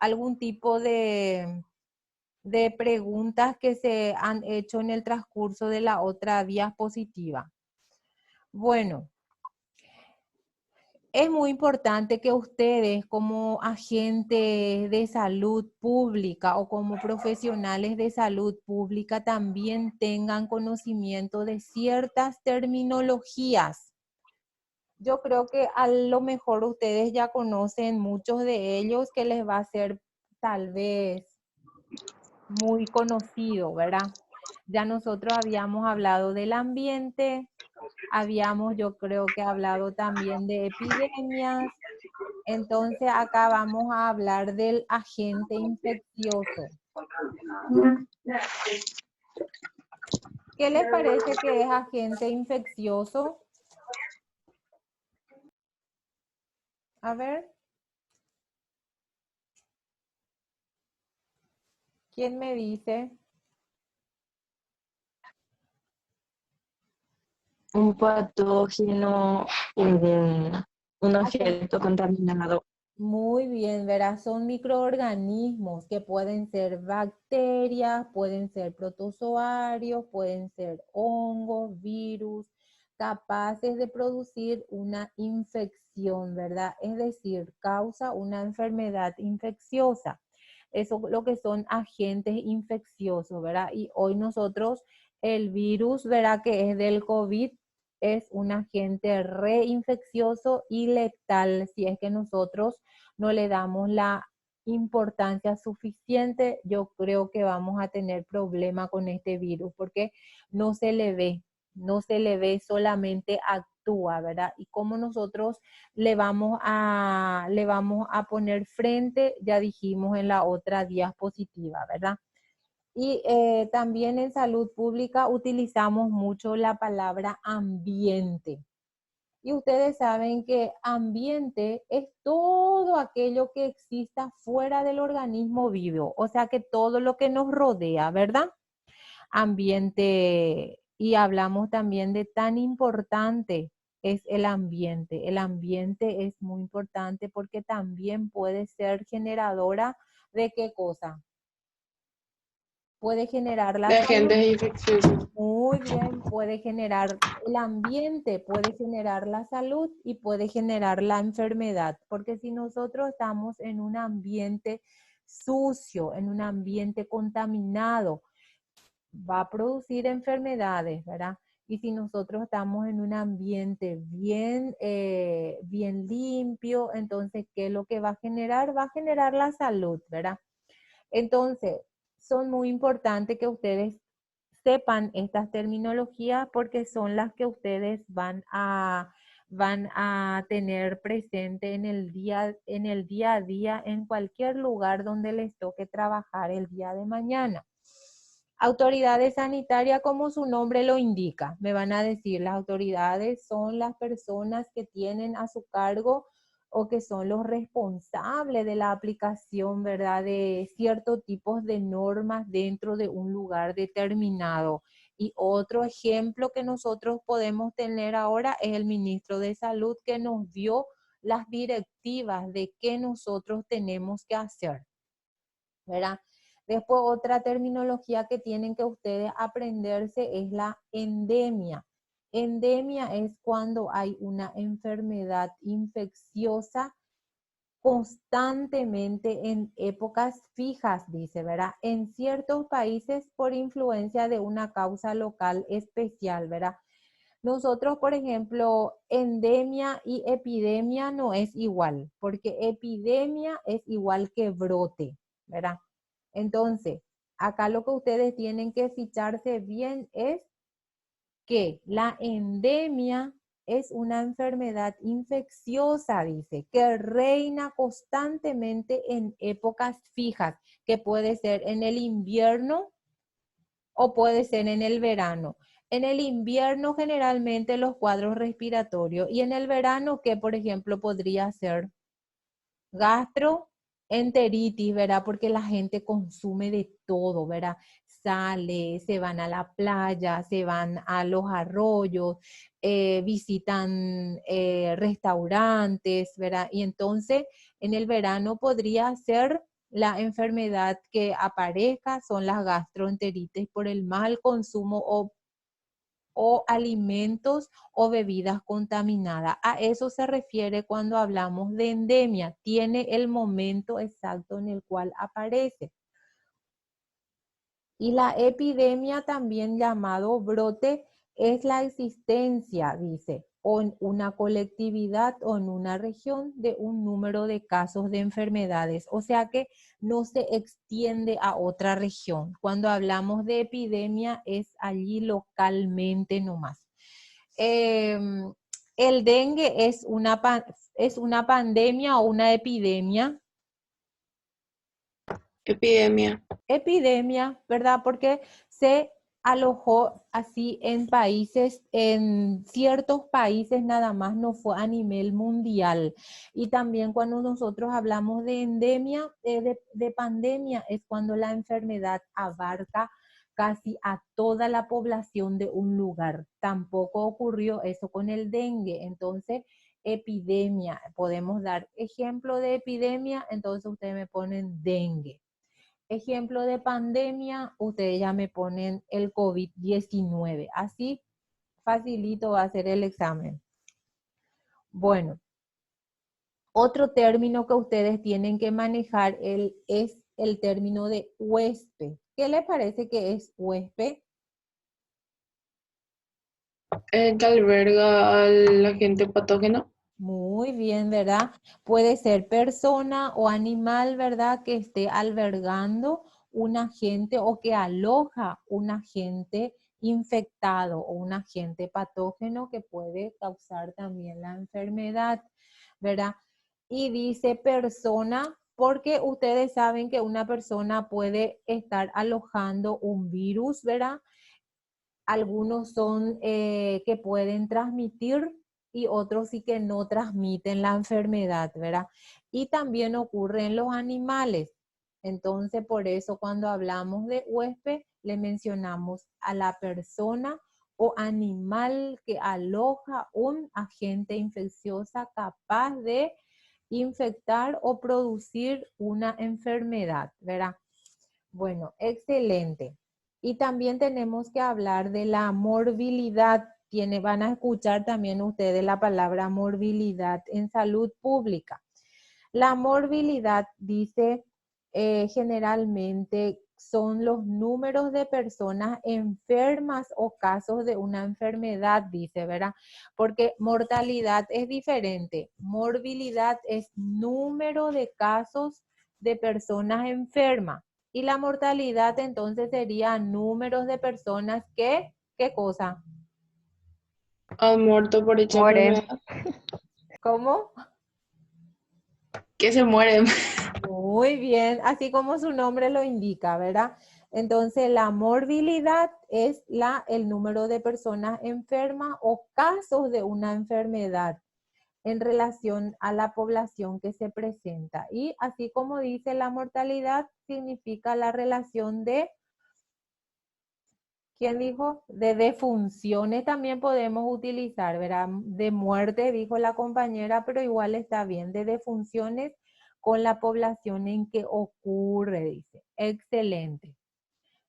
algún tipo de preguntas que se han hecho en el transcurso de la otra diapositiva. Bueno, es muy importante que ustedes como agentes de salud pública o como profesionales de salud pública también tengan conocimiento de ciertas terminologías. Yo creo que a lo mejor ustedes ya conocen muchos de ellos que les va a ser tal vez muy conocido, ¿verdad? Ya nosotros habíamos hablado del ambiente, yo creo que hablado también de epidemias, Entonces acá vamos a hablar del agente infeccioso. ¿Qué les parece que es agente infeccioso? A ver. ¿Quién me dice? Un patógeno, un objeto contaminado. Muy bien, verás, son microorganismos que pueden ser bacterias, pueden ser protozoarios, pueden ser hongos, virus, capaces de producir una infección, ¿verdad? Es decir, causa una enfermedad infecciosa. Eso es lo que son agentes infecciosos, ¿verdad? Y hoy nosotros, el virus, ¿verdad? Que es del COVID, es un agente reinfeccioso y letal si es que nosotros no le damos la importancia suficiente. Yo creo que vamos a tener problema con este virus porque no se le ve, solamente actúa, ¿verdad? Y cómo nosotros le vamos a poner frente, ya dijimos en la otra diapositiva, ¿verdad? Y también en salud pública utilizamos mucho la palabra ambiente. Y ustedes saben que ambiente es todo aquello que exista fuera del organismo vivo, o sea que todo lo que nos rodea, ¿verdad? Ambiente, y hablamos también de tan importante es el ambiente. El ambiente es muy importante porque también puede ser generadora de ¿qué cosa? Puede generar la De salud. agentes infecciosos. Muy bien, puede generar el ambiente, puede generar la salud y puede generar la enfermedad, porque si nosotros estamos en un ambiente sucio, en un ambiente contaminado, va a producir enfermedades, ¿verdad? Y si nosotros estamos en un ambiente bien limpio, entonces, ¿qué es lo que va a generar? Va a generar la salud, ¿verdad? Entonces, son muy importantes que ustedes sepan estas terminologías porque son las que ustedes van a tener presente en el día a día, en cualquier lugar donde les toque trabajar el día de mañana. Autoridades sanitarias, como su nombre lo indica, me van a decir, las autoridades son las personas que tienen a su cargo o que son los responsables de la aplicación, ¿verdad?, de ciertos tipos de normas dentro de un lugar determinado. Y otro ejemplo que nosotros podemos tener ahora es el ministro de Salud que nos dio las directivas de qué nosotros tenemos que hacer, ¿verdad? Después otra terminología que tienen que ustedes aprenderse es la endemia. Endemia es cuando hay una enfermedad infecciosa constantemente en épocas fijas, dice, ¿verdad? En ciertos países por influencia de una causa local especial, ¿verdad? Nosotros, por ejemplo, endemia y epidemia no es igual, porque epidemia es igual que brote, ¿verdad? Entonces, acá lo que ustedes tienen que ficharse bien es que la endemia es una enfermedad infecciosa, dice, que reina constantemente en épocas fijas, que puede ser en el invierno o puede ser en el verano. En el invierno generalmente los cuadros respiratorios y en el verano, que por ejemplo podría ser gastroenteritis, ¿verdad? Porque la gente consume de todo, ¿verdad? Sale, se van a la playa, se van a los arroyos, visitan restaurantes, ¿verdad? Y entonces en el verano podría ser la enfermedad que aparezca, son las gastroenteritis por el mal consumo o alimentos o bebidas contaminadas. A eso se refiere cuando hablamos de endemia. Tiene el momento exacto en el cual aparece. Y la epidemia, también llamado brote, es la existencia, dice, o en una colectividad o en una región de un número de casos de enfermedades. O sea que no se extiende a otra región. Cuando hablamos de epidemia es allí localmente nomás. ¿El dengue es una pandemia o una epidemia? Epidemia. Epidemia, ¿verdad? Porque se alojó así en países, en ciertos países nada más, no fue a nivel mundial. Y también cuando nosotros hablamos de endemia, de pandemia, es cuando la enfermedad abarca casi a toda la población de un lugar. Tampoco ocurrió eso con el dengue. Entonces, epidemia, podemos dar ejemplo de epidemia, entonces ustedes me ponen dengue. Ejemplo de pandemia, ustedes ya me ponen el COVID-19. Así facilito va a ser el examen. Bueno, otro término que ustedes tienen que manejar es el término de huésped. ¿Qué les parece que es huésped? El que alberga al agente patógeno. Muy bien, ¿verdad? Puede ser persona o animal, ¿verdad? Que esté albergando un agente o que aloja un agente infectado o un agente patógeno que puede causar también la enfermedad, ¿verdad? Y dice persona porque ustedes saben que una persona puede estar alojando un virus, ¿verdad? Algunos son que pueden transmitir y otros sí que no transmiten la enfermedad, ¿verdad? Y también ocurre en los animales. Entonces, por eso cuando hablamos de huésped, le mencionamos a la persona o animal que aloja un agente infecciosa capaz de infectar o producir una enfermedad, ¿verdad? Bueno, excelente. Y también tenemos que hablar de la morbilidad. Van a escuchar también ustedes la palabra morbilidad en salud pública. La morbilidad dice generalmente son los números de personas enfermas o casos de una enfermedad, dice, ¿verdad? Porque mortalidad es diferente. Morbilidad es número de casos de personas enfermas. Y la mortalidad entonces sería números de personas que, ¿qué cosa? Han muerto por dicha Mueren. enfermedad. ¿Cómo? Que se mueren. Muy bien, así como su nombre lo indica, ¿verdad? Entonces, la morbilidad es el número de personas enfermas o casos de una enfermedad en relación a la población que se presenta. Y así como dice la mortalidad, significa la relación de, ¿quién dijo? De defunciones también podemos utilizar, ¿verdad? De muerte, dijo la compañera, pero igual está bien, de defunciones con la población en que ocurre, dice. Excelente.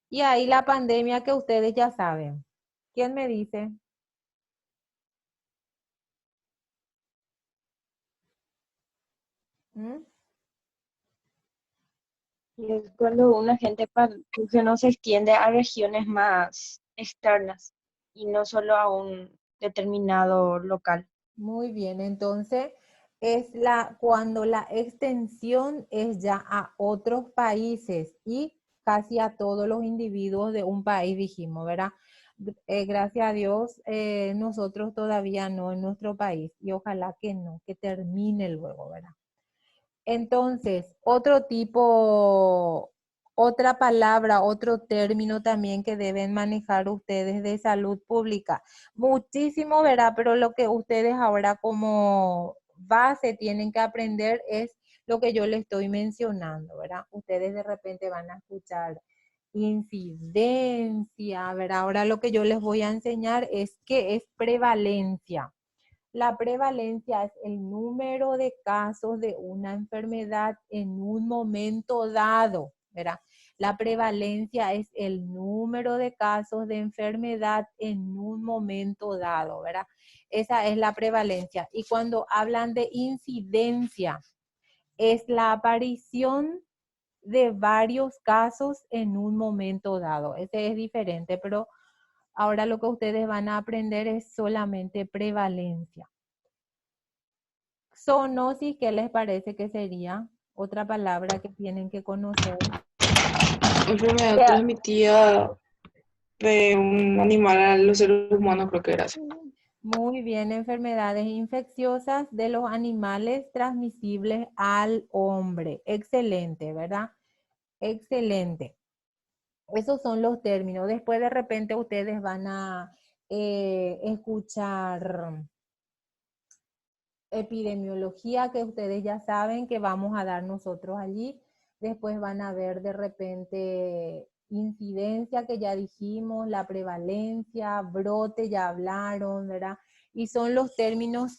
Y ahí la pandemia que ustedes ya saben. ¿Quién me dice? ¿Mm? Y es cuando un agente patógeno se extiende a regiones más externas y no solo a un determinado local. Muy bien, entonces es cuando la extensión es ya a otros países y casi a todos los individuos de un país, dijimos, ¿verdad? Gracias a Dios, nosotros todavía no en nuestro país y ojalá que no, que termine luego, ¿verdad? Entonces, otra palabra, otro término también que deben manejar ustedes de salud pública. Muchísimo, ¿verdad? Pero lo que ustedes ahora como base tienen que aprender es lo que yo les estoy mencionando, ¿verdad? Ustedes de repente van a escuchar incidencia, ¿verdad? Ahora lo que yo les voy a enseñar es qué es prevalencia. La prevalencia es el número de casos de una enfermedad en un momento dado, ¿verdad? La prevalencia es el número de casos de enfermedad en un momento dado, ¿verdad? Esa es la prevalencia. Y cuando hablan de incidencia, es la aparición de varios casos en un momento dado. Ese es diferente, pero ahora lo que ustedes van a aprender es solamente prevalencia. Zoonosis, ¿qué les parece que sería? Otra palabra que tienen que conocer. Enfermedad transmitida de un animal a los seres humanos, creo que era así. Muy bien, enfermedades infecciosas de los animales transmisibles al hombre. Excelente, ¿verdad? Excelente. Esos son los términos. Después de repente ustedes van a escuchar epidemiología, que ustedes ya saben que vamos a dar nosotros allí. Después van a ver de repente incidencia, que ya dijimos, la prevalencia, brote, ya hablaron, ¿verdad? Y son los términos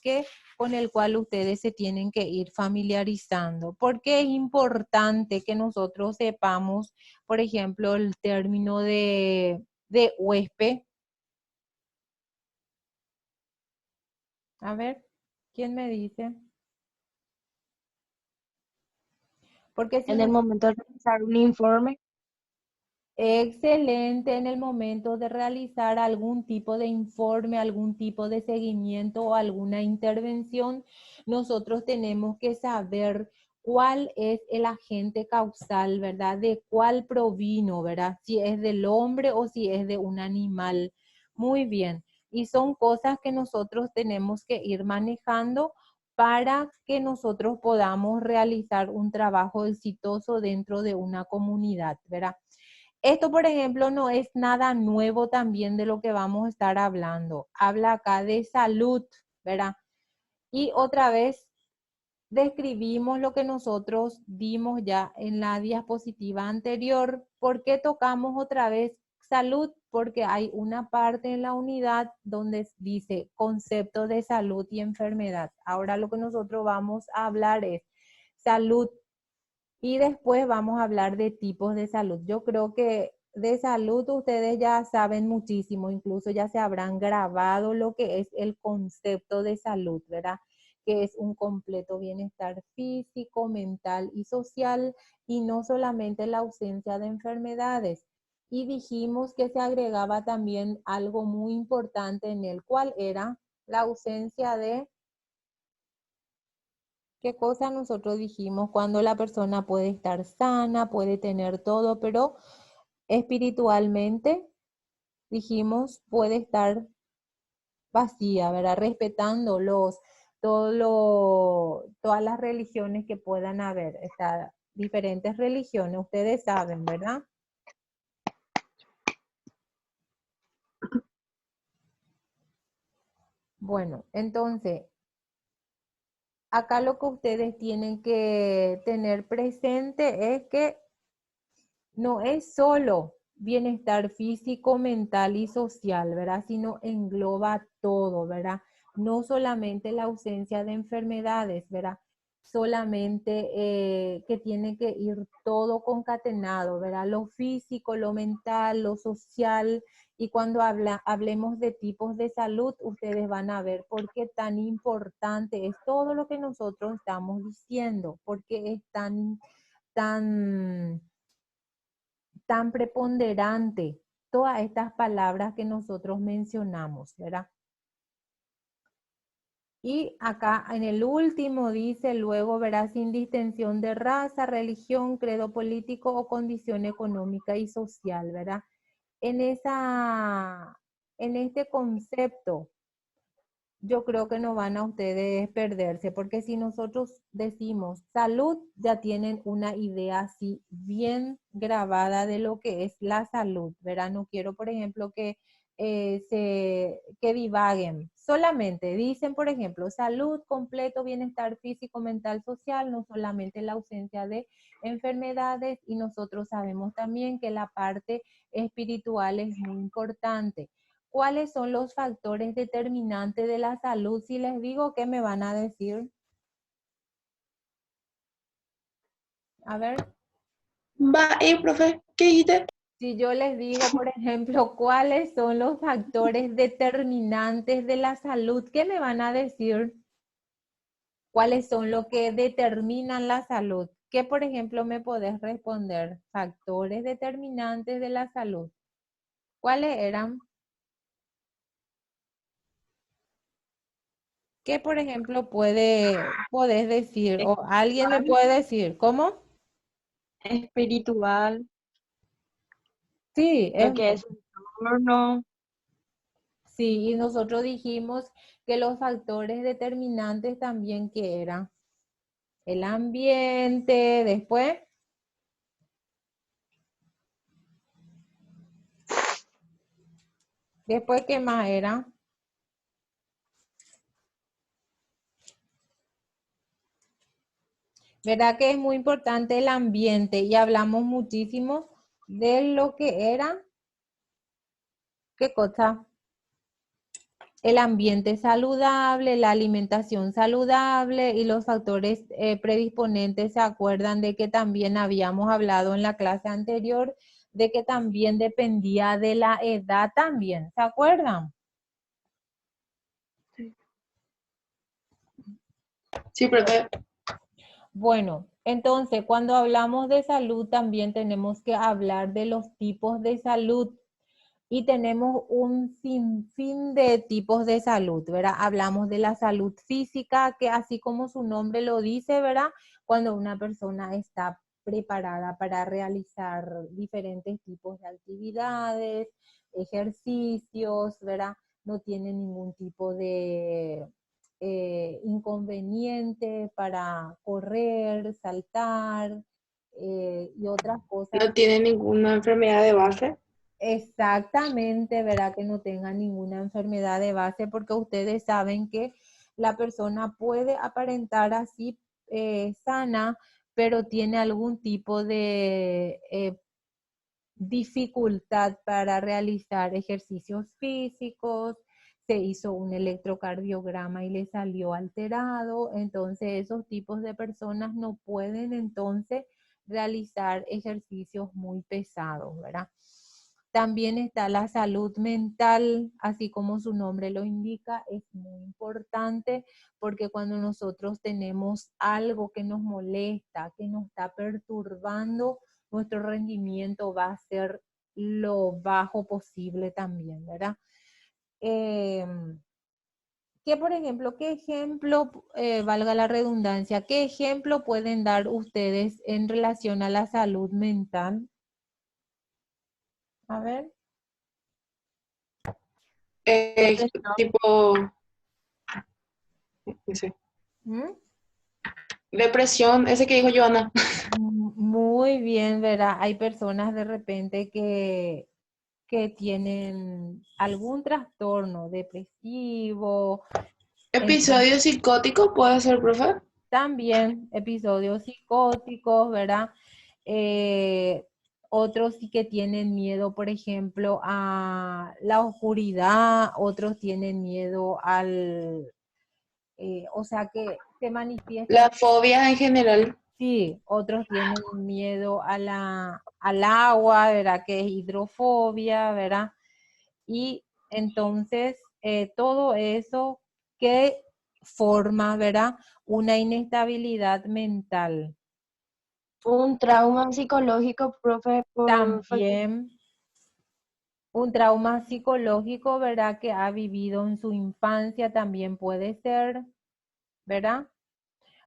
con el cual ustedes se tienen que ir familiarizando. Porque es importante que nosotros sepamos, por ejemplo, el término de huésped. A ver, ¿quién me dice? Porque si En el no, momento de realizar un informe, excelente en el momento de realizar algún tipo de informe, algún tipo de seguimiento o alguna intervención, nosotros tenemos que saber cuál es el agente causal, ¿verdad? De cuál provino, ¿verdad? Si es del hombre o si es de un animal. Muy bien. Y son cosas que nosotros tenemos que ir manejando para que nosotros podamos realizar un trabajo exitoso dentro de una comunidad, ¿verdad? Esto, por ejemplo, no es nada nuevo también de lo que vamos a estar hablando. Habla acá de salud, ¿verdad? Y otra vez describimos lo que nosotros vimos ya en la diapositiva anterior. ¿Por qué tocamos otra vez salud? Porque hay una parte en la unidad donde dice concepto de salud y enfermedad. Ahora lo que nosotros vamos a hablar es salud. Y después vamos a hablar de tipos de salud. Yo creo que de salud ustedes ya saben muchísimo, incluso ya se habrán grabado lo que es el concepto de salud, ¿verdad? Que es un completo bienestar físico, mental y social, y no solamente la ausencia de enfermedades. Y dijimos que se agregaba también algo muy importante en el cual era la ausencia de... ¿Qué cosa nosotros dijimos? Cuando la persona puede estar sana, puede tener todo, pero espiritualmente, dijimos, puede estar vacía, ¿verdad? Respetando todas las religiones que puedan haber, estas diferentes religiones, ustedes saben, ¿verdad? Bueno, entonces, acá lo que ustedes tienen que tener presente es que no es solo bienestar físico, mental y social, ¿verdad? Sino engloba todo, ¿verdad? No solamente la ausencia de enfermedades, ¿verdad? Solamente que tiene que ir todo concatenado, ¿verdad? Lo físico, lo mental, lo social. Y cuando hablemos de tipos de salud, ustedes van a ver por qué tan importante es todo lo que nosotros estamos diciendo, por qué es tan tan preponderante todas estas palabras que nosotros mencionamos, ¿verdad? Y acá en el último dice, luego verá sin distinción de raza, religión, credo político o condición económica y social, ¿verdad? En en este concepto yo creo que no van a ustedes perderse, porque si nosotros decimos salud, ya tienen una idea así bien grabada de lo que es la salud, ¿verdad? No quiero, por ejemplo, que divaguen. Solamente dicen, por ejemplo, salud, completo, bienestar físico, mental, social, no solamente la ausencia de enfermedades, y nosotros sabemos también que la parte espiritual es muy importante. ¿Cuáles son los factores determinantes de la salud? Si les digo, ¿qué me van a decir? A ver, Va, profe, ¿qué dijiste? si yo les digo, por ejemplo, ¿cuáles son los factores determinantes de la salud? ¿Qué me van a decir? ¿Cuáles son los que determinan la salud? ¿Qué, por ejemplo, me podés responder? Factores determinantes de la salud. ¿Cuáles eran? ¿Qué, por ejemplo, podés decir? O alguien me puede decir, ¿cómo? espiritual, Sí, lo que es el entorno, Sí, y nosotros dijimos que los factores determinantes también que eran el ambiente, después ¿qué más era? ¿Verdad que es muy importante el ambiente? Y hablamos muchísimo de lo que era, ¿qué cosa? El ambiente saludable, la alimentación saludable y los factores predisponentes. ¿Se acuerdan de que también habíamos hablado en la clase anterior de que también dependía de la edad también? ¿Se acuerdan? Sí, profe. Bueno, entonces cuando hablamos de salud también tenemos que hablar de los tipos de salud. Y tenemos un sinfín de tipos de salud, ¿verdad? Hablamos de la salud física, que así como su nombre lo dice, ¿verdad? Cuando una persona está preparada para realizar diferentes tipos de actividades, ejercicios, ¿verdad? No tiene ningún tipo de inconveniente para correr, saltar y otras cosas. No tiene ninguna enfermedad de base. Exactamente, ¿verdad? Que no tenga ninguna enfermedad de base, porque ustedes saben que la persona puede aparentar así sana, pero tiene algún tipo de dificultad para realizar ejercicios físicos, se hizo un electrocardiograma y le salió alterado, entonces esos tipos de personas no pueden entonces realizar ejercicios muy pesados, ¿verdad? También está la salud mental, así como su nombre lo indica, es muy importante porque cuando nosotros tenemos algo que nos molesta, que nos está perturbando, nuestro rendimiento va a ser lo bajo posible también, ¿verdad? Por ejemplo, qué ejemplo, valga la redundancia, qué ejemplo pueden dar ustedes en relación a la salud mental? A ver. Tipo, no sé, ¿Mm? depresión, ese que dijo Joana. Muy bien, ¿verdad? Hay personas de repente que tienen algún trastorno depresivo, entonces Episodio psicótico puede ser, profe. también episodios psicóticos, ¿verdad? Eh, Otros sí que tienen miedo, por ejemplo, a la oscuridad, otros tienen miedo o sea que se manifiestan. Las fobias en general. Sí, otros tienen miedo al agua, ¿verdad? Que es hidrofobia, ¿verdad? Y entonces todo eso que forma, ¿verdad? Una inestabilidad mental. Un trauma psicológico, profe, por falta. También un trauma psicológico, ¿verdad? Que ha vivido en su infancia también puede ser, ¿verdad?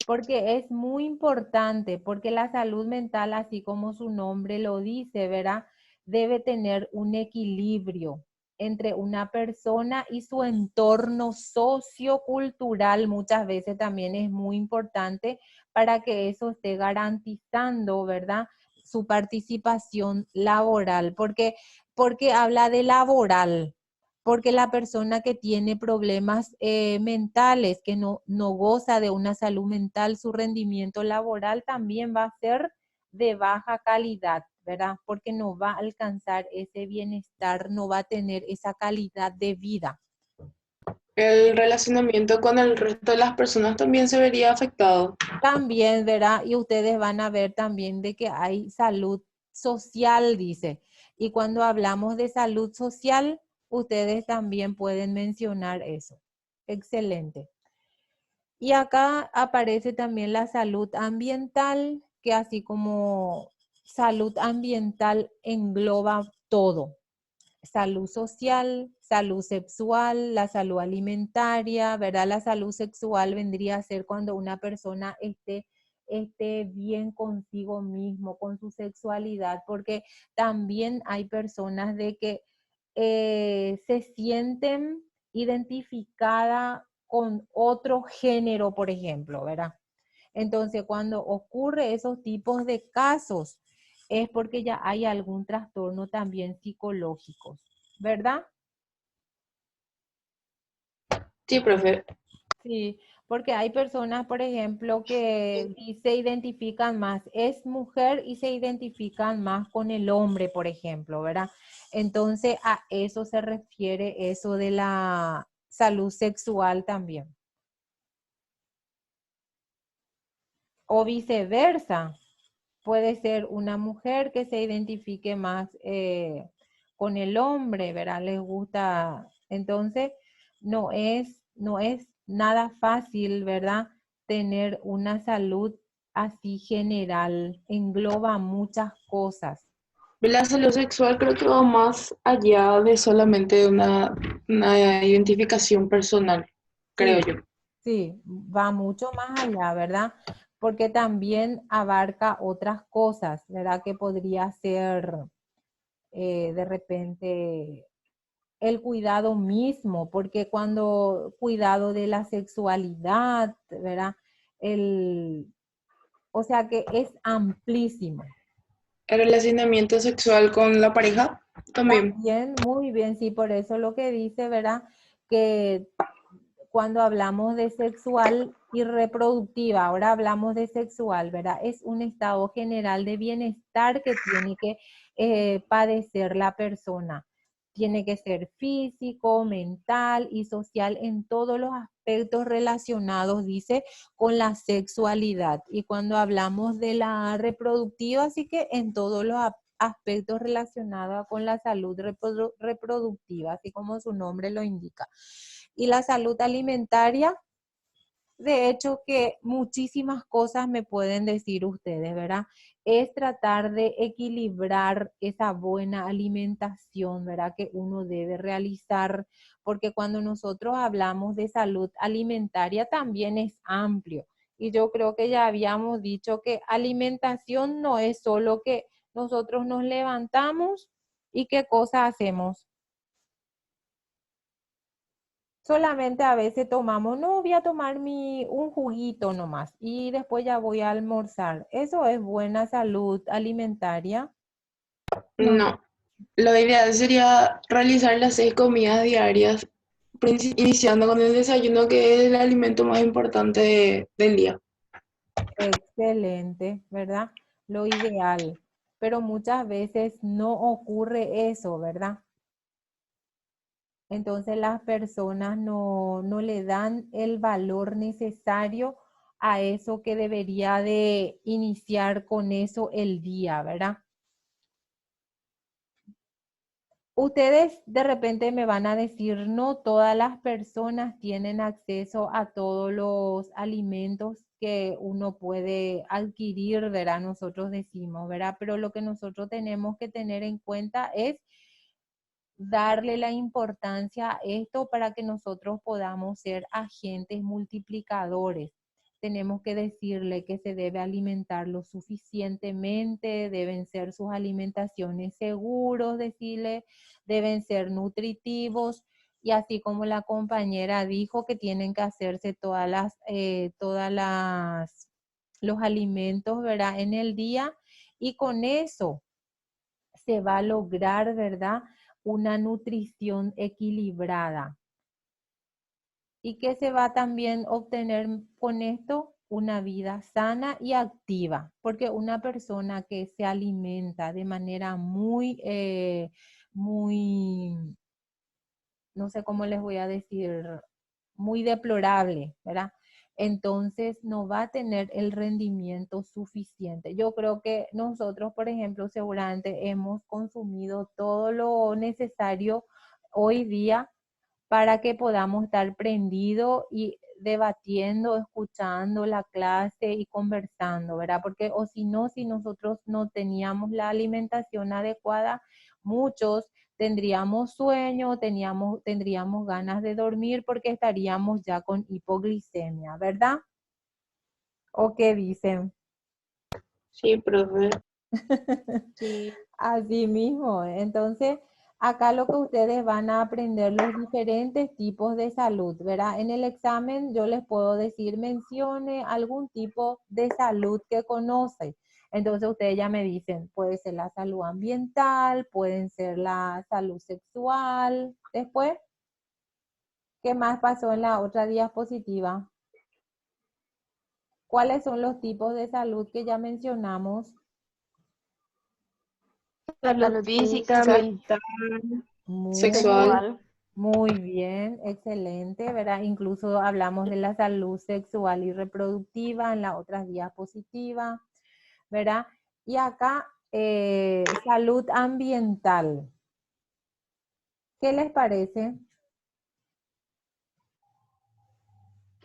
Porque es muy importante, porque la salud mental, así como su nombre lo dice, ¿verdad? Debe tener un equilibrio entre una persona y su entorno sociocultural. Muchas veces también es muy importante para que eso esté garantizando, ¿verdad? Su participación laboral, porque habla de laboral, porque la persona que tiene problemas mentales, que no goza de una salud mental, su rendimiento laboral también va a ser de baja calidad, ¿verdad? Porque no va a alcanzar ese bienestar, no va a tener esa calidad de vida. El relacionamiento con el resto de las personas también se vería afectado. También, ¿verdad? Y ustedes van a ver también de que hay salud social, dice. Y cuando hablamos de salud social, ustedes también pueden mencionar eso. Excelente. Y acá aparece también la salud ambiental, que así como salud ambiental engloba todo. Salud social, salud sexual, la salud alimentaria, ¿verdad? La salud sexual vendría a ser cuando una persona esté bien consigo mismo, con su sexualidad, porque también hay personas de que se sienten identificadas con otro género, por ejemplo, ¿verdad? Entonces, cuando ocurre esos tipos de casos, es porque ya hay algún trastorno también psicológico, ¿verdad? Sí, profe. Sí, porque hay personas, por ejemplo, que se identifican más, es mujer y se identifican más con el hombre, por ejemplo, ¿verdad? Entonces, a eso se refiere eso de la salud sexual también. O viceversa, puede ser una mujer que se identifique más con el hombre, ¿verdad? Les gusta. Entonces, no es nada fácil, ¿verdad? Tener una salud así general, engloba muchas cosas. La salud sexual creo que va más allá de solamente una identificación personal, creo Sí, yo. sí, va mucho más allá, ¿verdad? Porque también abarca otras cosas, ¿verdad? Que podría ser de repente el cuidado mismo, porque cuando cuidado de la sexualidad, ¿verdad? El, o sea que es amplísimo. El relacionamiento sexual con la pareja también. También, muy bien, sí, por eso lo que dice, ¿verdad? Que cuando hablamos de sexual y reproductiva, ahora hablamos de sexual, ¿verdad? Es un estado general de bienestar que tiene que padecer la persona. Tiene que ser físico, mental y social en todos los aspectos relacionados, dice, con la sexualidad. Y cuando hablamos de la reproductiva, así que en todos los aspectos relacionados con la salud reproductiva, así como su nombre lo indica. Y la salud alimentaria, de hecho que muchísimas cosas me pueden decir ustedes, ¿verdad? Es tratar de equilibrar esa buena alimentación, ¿verdad? Que uno debe realizar, porque cuando nosotros hablamos de salud alimentaria también es amplio. Y yo creo que ya habíamos dicho que alimentación no es solo que nosotros nos levantamos y qué cosa hacemos. Solamente a veces tomamos, no voy a tomar un juguito nomás y después ya voy a almorzar. ¿Eso es buena salud alimentaria? No. Lo ideal sería realizar las 6 comidas diarias, iniciando con el desayuno, que es el alimento más importante del día. Excelente, ¿verdad? Lo ideal. Pero muchas veces no ocurre eso, ¿verdad? Entonces las personas no le dan el valor necesario a eso que debería de iniciar con eso el día, ¿verdad? Ustedes de repente me van a decir, no todas las personas tienen acceso a todos los alimentos que uno puede adquirir, ¿verdad? Nosotros decimos, ¿verdad? Pero lo que nosotros tenemos que tener en cuenta es darle la importancia a esto para que nosotros podamos ser agentes multiplicadores. Tenemos que decirle que se debe alimentar lo suficientemente, deben ser sus alimentaciones seguros, decirle, deben ser nutritivos y así como la compañera dijo que tienen que hacerse los alimentos, ¿verdad? En el día y con eso se va a lograr, ¿verdad? Una nutrición equilibrada. ¿Y qué se va también a obtener con esto? Una vida sana y activa, porque una persona que se alimenta de manera muy, no sé cómo les voy a decir, muy deplorable, ¿verdad? Entonces no va a tener el rendimiento suficiente. Yo creo que nosotros, por ejemplo, seguramente hemos consumido todo lo necesario hoy día para que podamos estar prendidos y debatiendo, escuchando la clase y conversando, ¿verdad? Porque o si no, si nosotros no teníamos la alimentación adecuada, muchos tendríamos sueño, tendríamos ganas de dormir porque estaríamos ya con hipoglicemia, ¿verdad? ¿O qué dicen? Sí, profe. Sí. Así mismo. Entonces, Acá lo que ustedes van a aprender los diferentes tipos de salud, ¿verdad? En el examen yo les puedo decir, mencione algún tipo de salud que conoce. Entonces ustedes ya me dicen, puede ser la salud ambiental, pueden ser la salud sexual. Después, ¿qué más pasó en la otra diapositiva? ¿Cuáles son los tipos de salud que ya mencionamos? Salud física, Física, mental, Muy, sexual. sexual. muy bien, excelente, ¿verdad? Incluso hablamos de la salud sexual y reproductiva en la otra diapositiva, ¿verdad? Y acá, salud ambiental. ¿Qué les parece?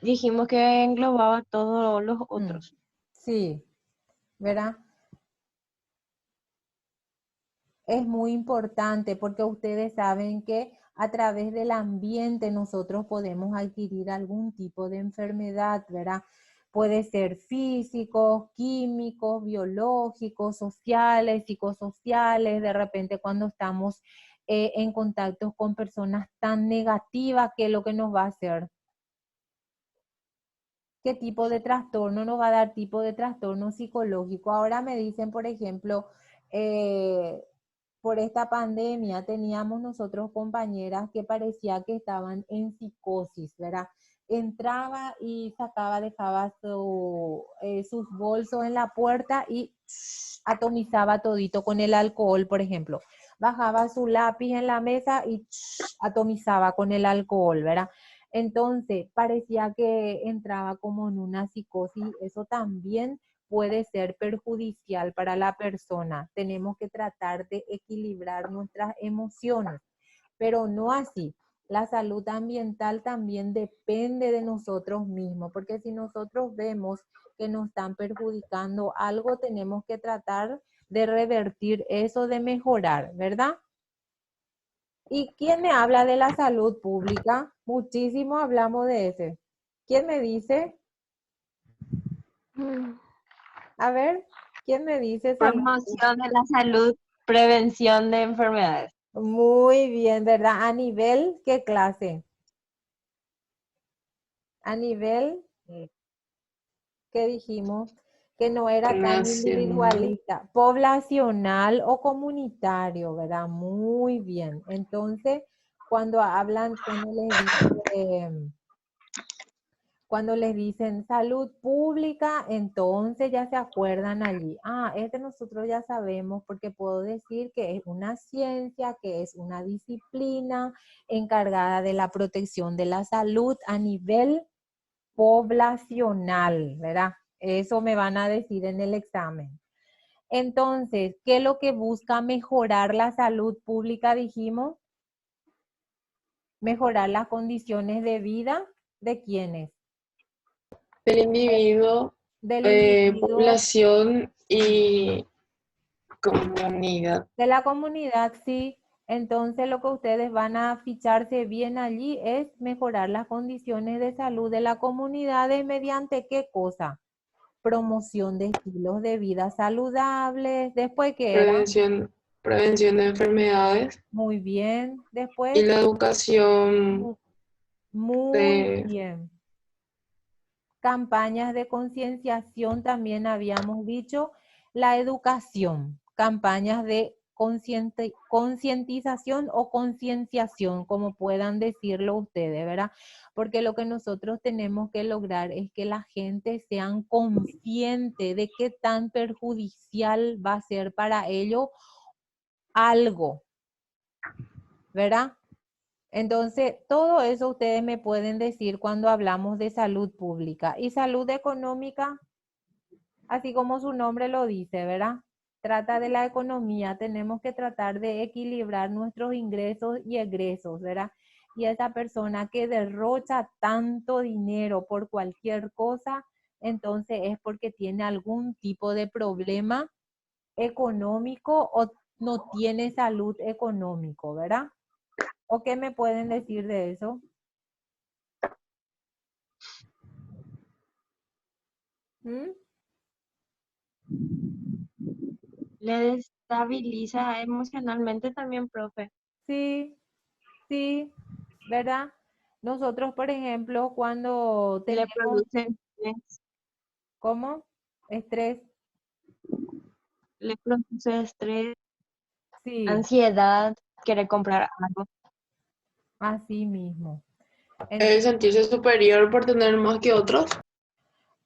Dijimos que englobaba todos los Mm, otros. sí, ¿verdad? Es muy importante porque ustedes saben que a través del ambiente nosotros podemos adquirir algún tipo de enfermedad, ¿verdad? Puede ser físicos, químicos, biológicos, sociales, psicosociales, de repente cuando estamos en contacto con personas tan negativas, ¿qué es lo que nos va a hacer? ¿Qué tipo de trastorno nos va a dar? Tipo de trastorno psicológico. Ahora me dicen, por ejemplo, eh, por esta pandemia teníamos nosotros compañeras que parecía que estaban en psicosis, ¿verdad? Entraba y sacaba, dejaba sus bolsos en la puerta y atomizaba todito con el alcohol, por ejemplo. Bajaba su lápiz en la mesa y atomizaba con el alcohol, ¿verdad? Entonces, parecía que entraba como en una psicosis. Eso también puede ser perjudicial para la persona. Tenemos que tratar de equilibrar nuestras emociones, pero no así. La salud ambiental también depende de nosotros mismos, porque si nosotros vemos que nos están perjudicando algo, tenemos que tratar de revertir eso, de mejorar, ¿verdad? ¿Y quién me habla de la salud pública? Muchísimo hablamos de ese. ¿Quién me dice? A ver, ¿quién me dice salud Promoción de pública? la salud, prevención de enfermedades. Muy bien, ¿verdad? ¿A nivel qué clase? A nivel, ¿qué dijimos? Que no era tan Nacional. individualista, poblacional o comunitario, ¿verdad? Muy bien. Entonces, cuando hablan, cuando les dicen salud pública, entonces ya se acuerdan allí. Ah, este nosotros ya sabemos porque puedo decir que es una ciencia, que es una disciplina encargada de la protección de la salud a nivel poblacional, ¿verdad? Eso me van a decir en el examen. Entonces, ¿qué es lo que busca mejorar la salud pública, dijimos? Mejorar las condiciones de vida de quienes, Del individuo, del individuo, población y comunidad. de la comunidad, sí. Entonces lo que ustedes van a ficharse bien allí es mejorar las condiciones de salud de la comunidad mediante qué cosa? Promoción de estilos de vida saludables. Después, ¿qué era? Prevención de enfermedades Muy bien. y Después, la educación mu- muy de bien. Campañas de concienciación también habíamos dicho, la educación, campañas de concientización o concienciación, como puedan decirlo ustedes, ¿verdad? Porque lo que nosotros tenemos que lograr es que la gente sean consciente de qué tan perjudicial va a ser para ellos algo, ¿verdad? Entonces, todo eso ustedes me pueden decir cuando hablamos de salud pública. Y salud económica, así como su nombre lo dice, ¿verdad? Trata de la economía, tenemos que tratar de equilibrar nuestros ingresos y egresos, ¿verdad? Y esa persona que derrocha tanto dinero por cualquier cosa, entonces es porque tiene algún tipo de problema económico o no tiene salud económico, ¿verdad? ¿O qué me pueden decir de eso? ¿Mm? Le destabiliza emocionalmente también, profe. Sí, sí, ¿verdad? Nosotros, por ejemplo, cuando Le tenemos, produce estrés, ¿cómo? Estrés, le produce estrés, sí, ansiedad, querer comprar algo. así mismo. Sentirse superior por tener más que otros.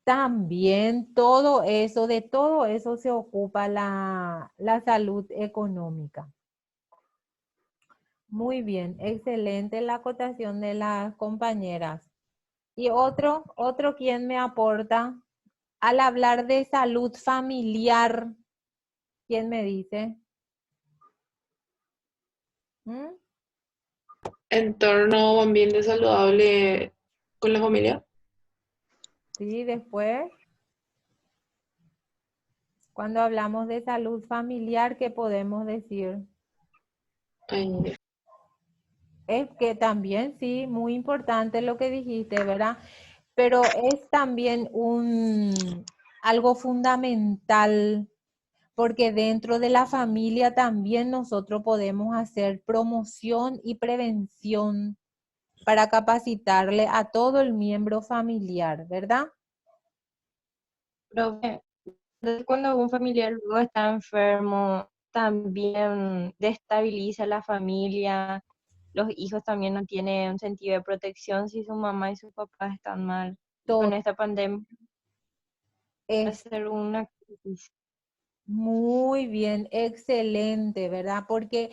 También todo eso, de todo eso se ocupa la salud económica. Muy bien, excelente la acotación de las compañeras. Y otro quien me aporta al hablar de salud familiar, ¿quién me dice? ¿Mm? Entorno o ambiente saludable con la familia. Sí, después, cuando hablamos de salud familiar, ¿qué podemos decir? Ay, Es que también, sí, muy importante lo que dijiste, ¿verdad? Pero es también algo fundamental porque dentro de la familia también nosotros podemos hacer promoción y prevención para capacitarle a todo el miembro familiar, ¿verdad? Pero cuando un familiar luego está enfermo, también destabiliza la familia. Los hijos también no tienen un sentido de protección si su mamá y sus papás están mal. Y con Todo esta pandemia va a es ser una crisis. muy bien, excelente, ¿verdad? Porque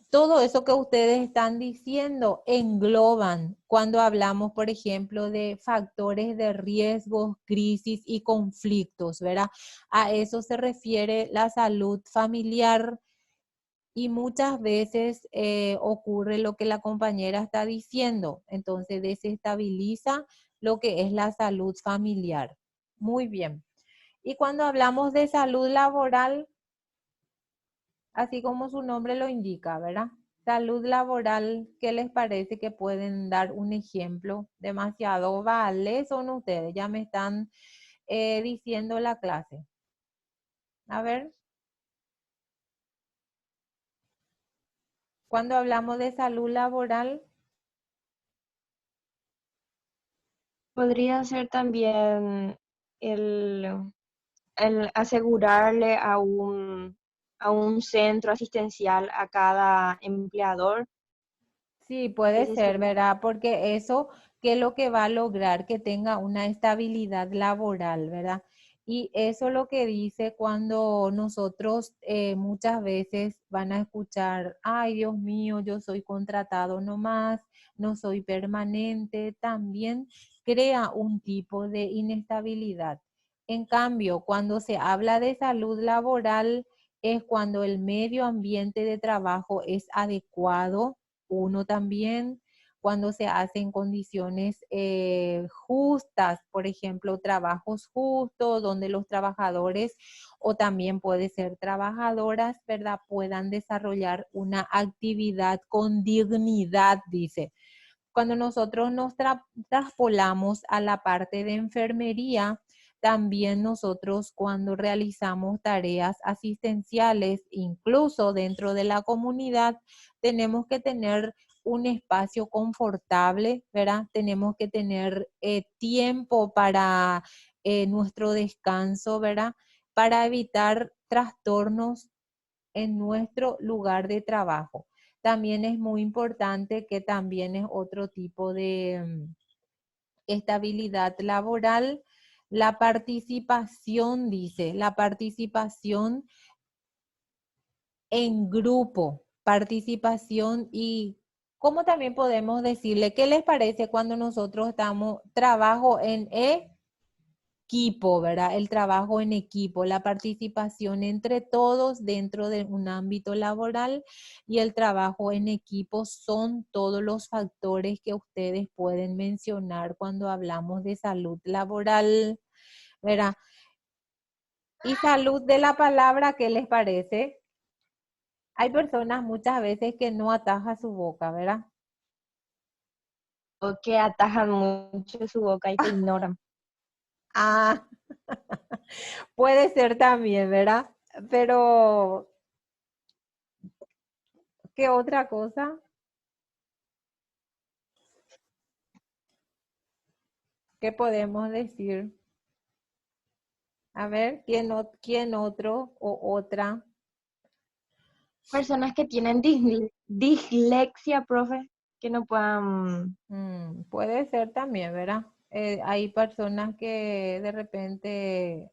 todo eso que ustedes están diciendo engloban cuando hablamos, por ejemplo, de factores de riesgo, crisis y conflictos, ¿verdad? A eso se refiere la salud familiar y muchas veces ocurre lo que la compañera está diciendo, entonces desestabiliza lo que es la salud familiar. Muy bien. Y cuando hablamos de salud laboral, así como su nombre lo indica, ¿verdad? Salud laboral, ¿qué les parece que pueden dar un ejemplo? Demasiado vale son ustedes, ya me están diciendo la clase. A ver, cuando hablamos de salud laboral, Podría ser también el, el asegurarle a un centro asistencial a cada empleador. sí, puede Ese ser, sería. ¿verdad? Porque eso, ¿qué es lo que va a lograr? Que tenga una estabilidad laboral, ¿verdad? Y eso es lo que dice cuando nosotros muchas veces van a escuchar, ay, Dios mío, yo soy contratado nomás, no soy permanente, también crea un tipo de inestabilidad. En cambio, cuando se habla de salud laboral, es cuando el medio ambiente de trabajo es adecuado uno también cuando se hace en condiciones justas, por ejemplo, trabajos justos, donde los trabajadores o también puede ser trabajadoras, ¿verdad? Puedan desarrollar una actividad con dignidad, dice. Cuando nosotros nos traspolamos a la parte de enfermería, también nosotros cuando realizamos tareas asistenciales, incluso dentro de la comunidad, tenemos que tener un espacio confortable, ¿verdad? Tenemos que tener tiempo para nuestro descanso, ¿verdad? Para evitar trastornos en nuestro lugar de trabajo. También es muy importante que también es otro tipo de estabilidad laboral. La participación, dice, la participación en grupo, participación y cómo también podemos decirle, ¿qué les parece cuando nosotros estamos trabajo en equipo, ¿verdad? El trabajo en equipo, la participación entre todos dentro de un ámbito laboral y el trabajo en equipo son todos los factores que ustedes pueden mencionar cuando hablamos de salud laboral, ¿verdad? Y salud de la palabra, ¿qué les parece? Hay personas muchas veces que no atajan su boca, ¿verdad? O que atajan mucho su boca y te ignoran. Ah, puede ser también, ¿verdad? Pero ¿Qué otra cosa? ¿Qué podemos decir? A ver, ¿quién otro o otra? Personas que tienen dislexia, profe, que no puedan... Puede ser también, ¿verdad? Hay personas que de repente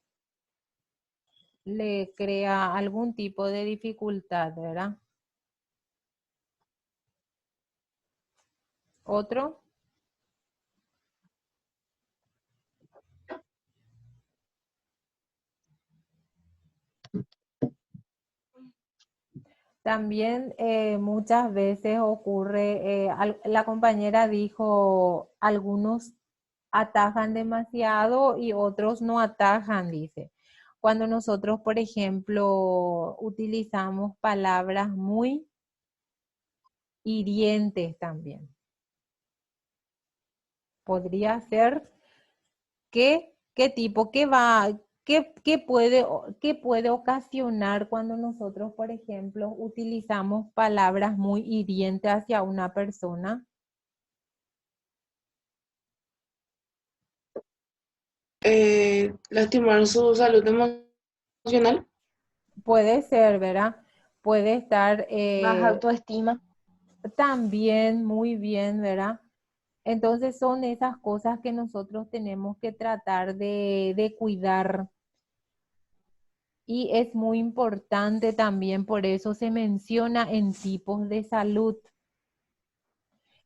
le crea algún tipo de dificultad, ¿verdad? ¿Otro? También muchas veces ocurre, la compañera dijo, algunos atajan demasiado y otros no atajan, dice. Cuando nosotros, por ejemplo, utilizamos palabras muy hirientes también. Podría ser qué tipo, qué puede ocasionar cuando nosotros, por ejemplo, utilizamos palabras muy hirientes hacia una persona. Lastimar su salud emocional. Puede ser, ¿verdad? Puede estar Baja autoestima. también muy bien, ¿verdad? Entonces son esas cosas que nosotros tenemos que tratar de cuidar. Y es muy importante también, por eso se menciona en tipos de salud.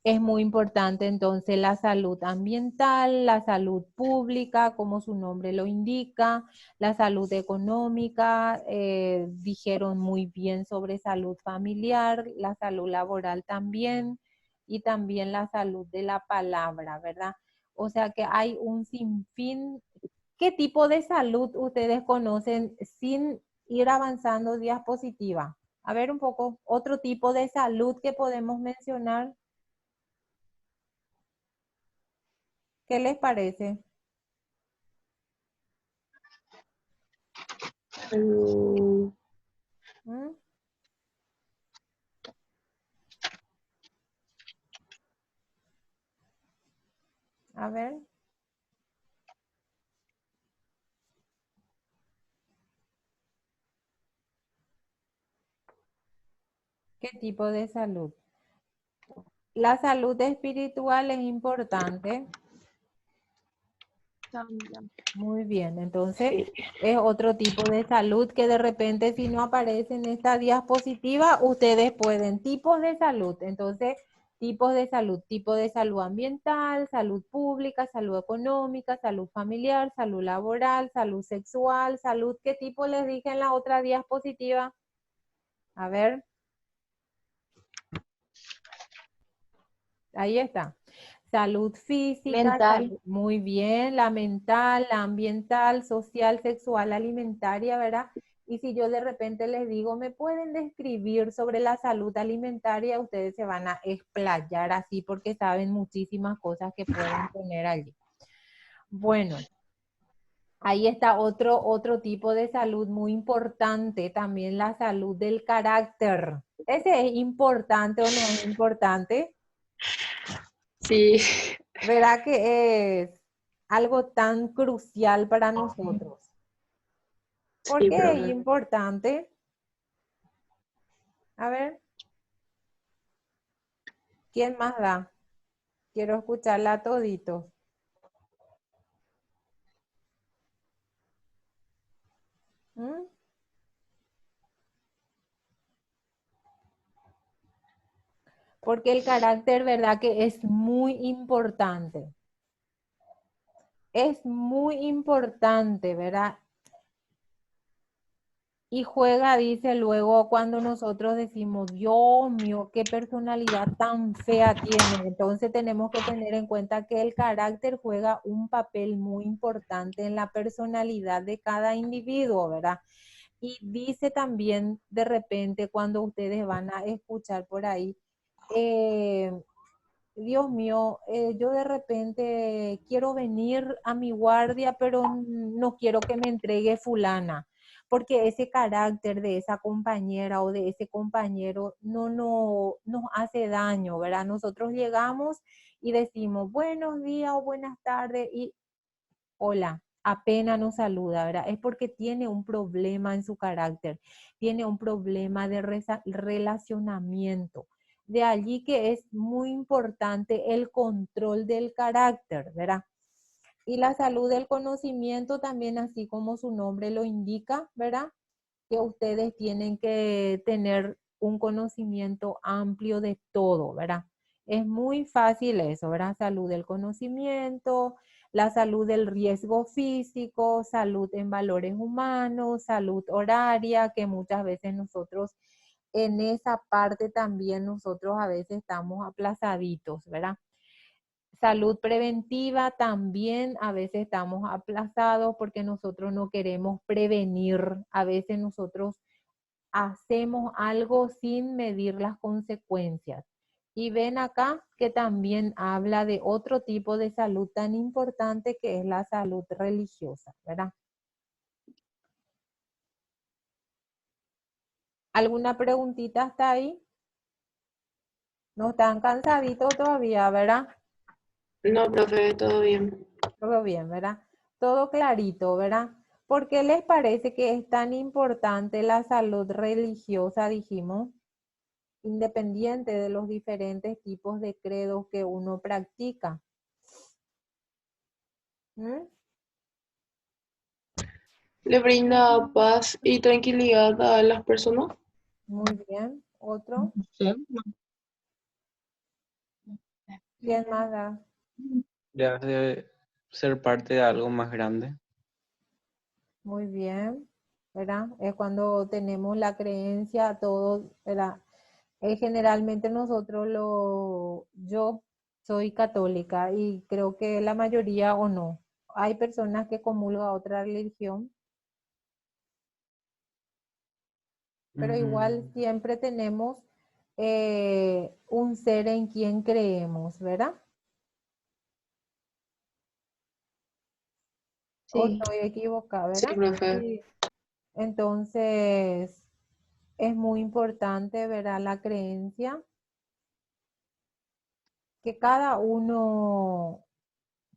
Es muy importante entonces la salud ambiental, la salud pública, como su nombre lo indica, la salud económica, dijeron muy bien sobre salud familiar, la salud laboral también, y también la salud de la palabra, ¿verdad? O sea que hay un sinfín. ¿Qué tipo de salud ustedes conocen sin ir avanzando diapositiva? A ver un poco, otro tipo de salud que podemos mencionar. ¿Qué les parece? Mm, ¿Mm? A ver, ¿qué tipo de salud? La salud espiritual es importante. También. Muy bien, entonces sí. es otro tipo de salud que de repente si no aparece en esta diapositiva, ustedes pueden, tipos de salud, entonces tipo de salud ambiental, salud pública, salud económica, salud familiar, salud laboral, salud sexual, salud, ¿qué tipo les dije en la otra diapositiva? A ver, ahí está. Salud física, Mental. muy bien, la mental, la ambiental, social, sexual, alimentaria, ¿verdad? Y si yo de repente les digo, ¿me pueden describir sobre la salud alimentaria? Ustedes se van a explayar así porque saben muchísimas cosas que pueden poner allí. Bueno, ahí está otro tipo de salud muy importante, también la salud del carácter. ¿Ese es importante o no es importante? Sí, ¿Verdad que es algo tan crucial para nosotros? ¿Por sí, qué es profe. importante? A ver, ¿quién más da? Quiero escucharla a toditos. ¿Mm? Porque el carácter, ¿verdad que es muy importante? Es muy importante, ¿verdad? Y juega, dice luego, cuando nosotros decimos, Dios mío, qué personalidad tan fea tiene. Entonces tenemos que tener en cuenta que el carácter juega un papel muy importante en la personalidad de cada individuo, ¿verdad? Y dice también de repente cuando ustedes van a escuchar por ahí, eh, Dios mío, yo de repente quiero venir a mi guardia, pero no quiero que me entregue fulana, porque ese carácter de esa compañera o de ese compañero no nos hace daño, ¿verdad? Nosotros llegamos y decimos buenos días o buenas tardes y hola, apenas nos saluda, ¿verdad? Es porque tiene un problema en su carácter, tiene un problema de relacionamiento. De allí que es muy importante el control del carácter, ¿verdad? Y la salud del conocimiento también, así como su nombre lo indica, ¿verdad? Que ustedes tienen que tener un conocimiento amplio de todo, ¿verdad? Es muy fácil eso, ¿verdad? Salud del conocimiento, la salud del riesgo físico, salud en valores humanos, salud horaria, que muchas veces nosotros en esa parte también nosotros a veces estamos aplazaditos, ¿verdad? Salud preventiva también a veces estamos aplazados porque nosotros no queremos prevenir. A veces nosotros hacemos algo sin medir las consecuencias. Y ven acá que también habla de otro tipo de salud tan importante que es la salud religiosa, ¿verdad? ¿Alguna preguntita hasta ahí? No están cansaditos todavía, ¿verdad? No, profe, todo bien. Todo bien, ¿verdad? Todo clarito, ¿verdad? ¿Por qué les parece que es tan importante la salud religiosa, dijimos, independiente de los diferentes tipos de credos que uno practica? ¿Mm? ¿Le brinda paz y tranquilidad a las personas? Muy bien. ¿Otro? Sí. ¿Quién más da? Ya debe ser parte de algo más grande. Muy bien, ¿verdad? Es cuando tenemos la creencia, todos, ¿verdad? Generalmente yo soy católica y creo que la mayoría o no. Hay personas que comulgan otra religión, pero igual siempre tenemos un ser en quien creemos, ¿verdad? O Sí. estoy equivocada, Sí, ¿verdad? profe. Sí. Entonces, es muy importante, ¿verdad? La creencia que cada uno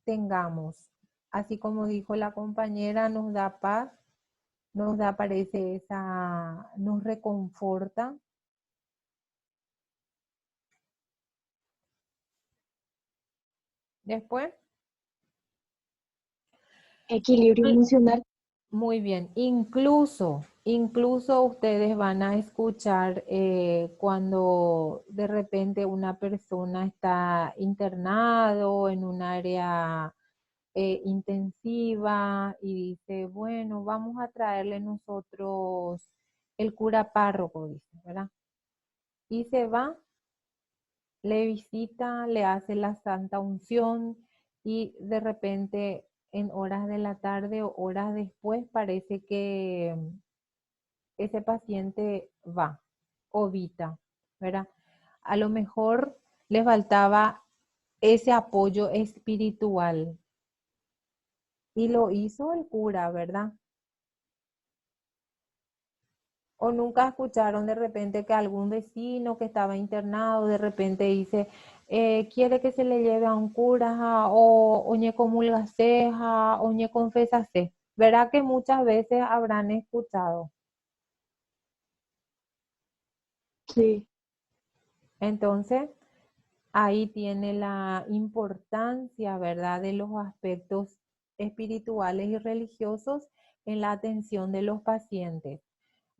tengamos. Así como dijo la compañera, nos da paz, nos da, parece esa, nos reconforta. Después, Equilibrio emocional. muy bien, incluso ustedes van a escuchar cuando de repente una persona está internado en un área intensiva y dice, bueno, vamos a traerle nosotros el cura párroco, dice, ¿verdad? Y se va, le visita, le hace la santa unción y de repente en horas de la tarde o horas después parece que ese paciente va, ovita, ¿verdad? A lo mejor le faltaba ese apoyo espiritual y lo hizo el cura, ¿verdad? O nunca escucharon de repente que algún vecino que estaba internado de repente dice, quiere que se le lleve a un cura o oñe comulgaseja, oñe confesase. Verá que muchas veces habrán escuchado. Sí. Entonces, ahí tiene la importancia, ¿verdad?, de los aspectos espirituales y religiosos en la atención de los pacientes.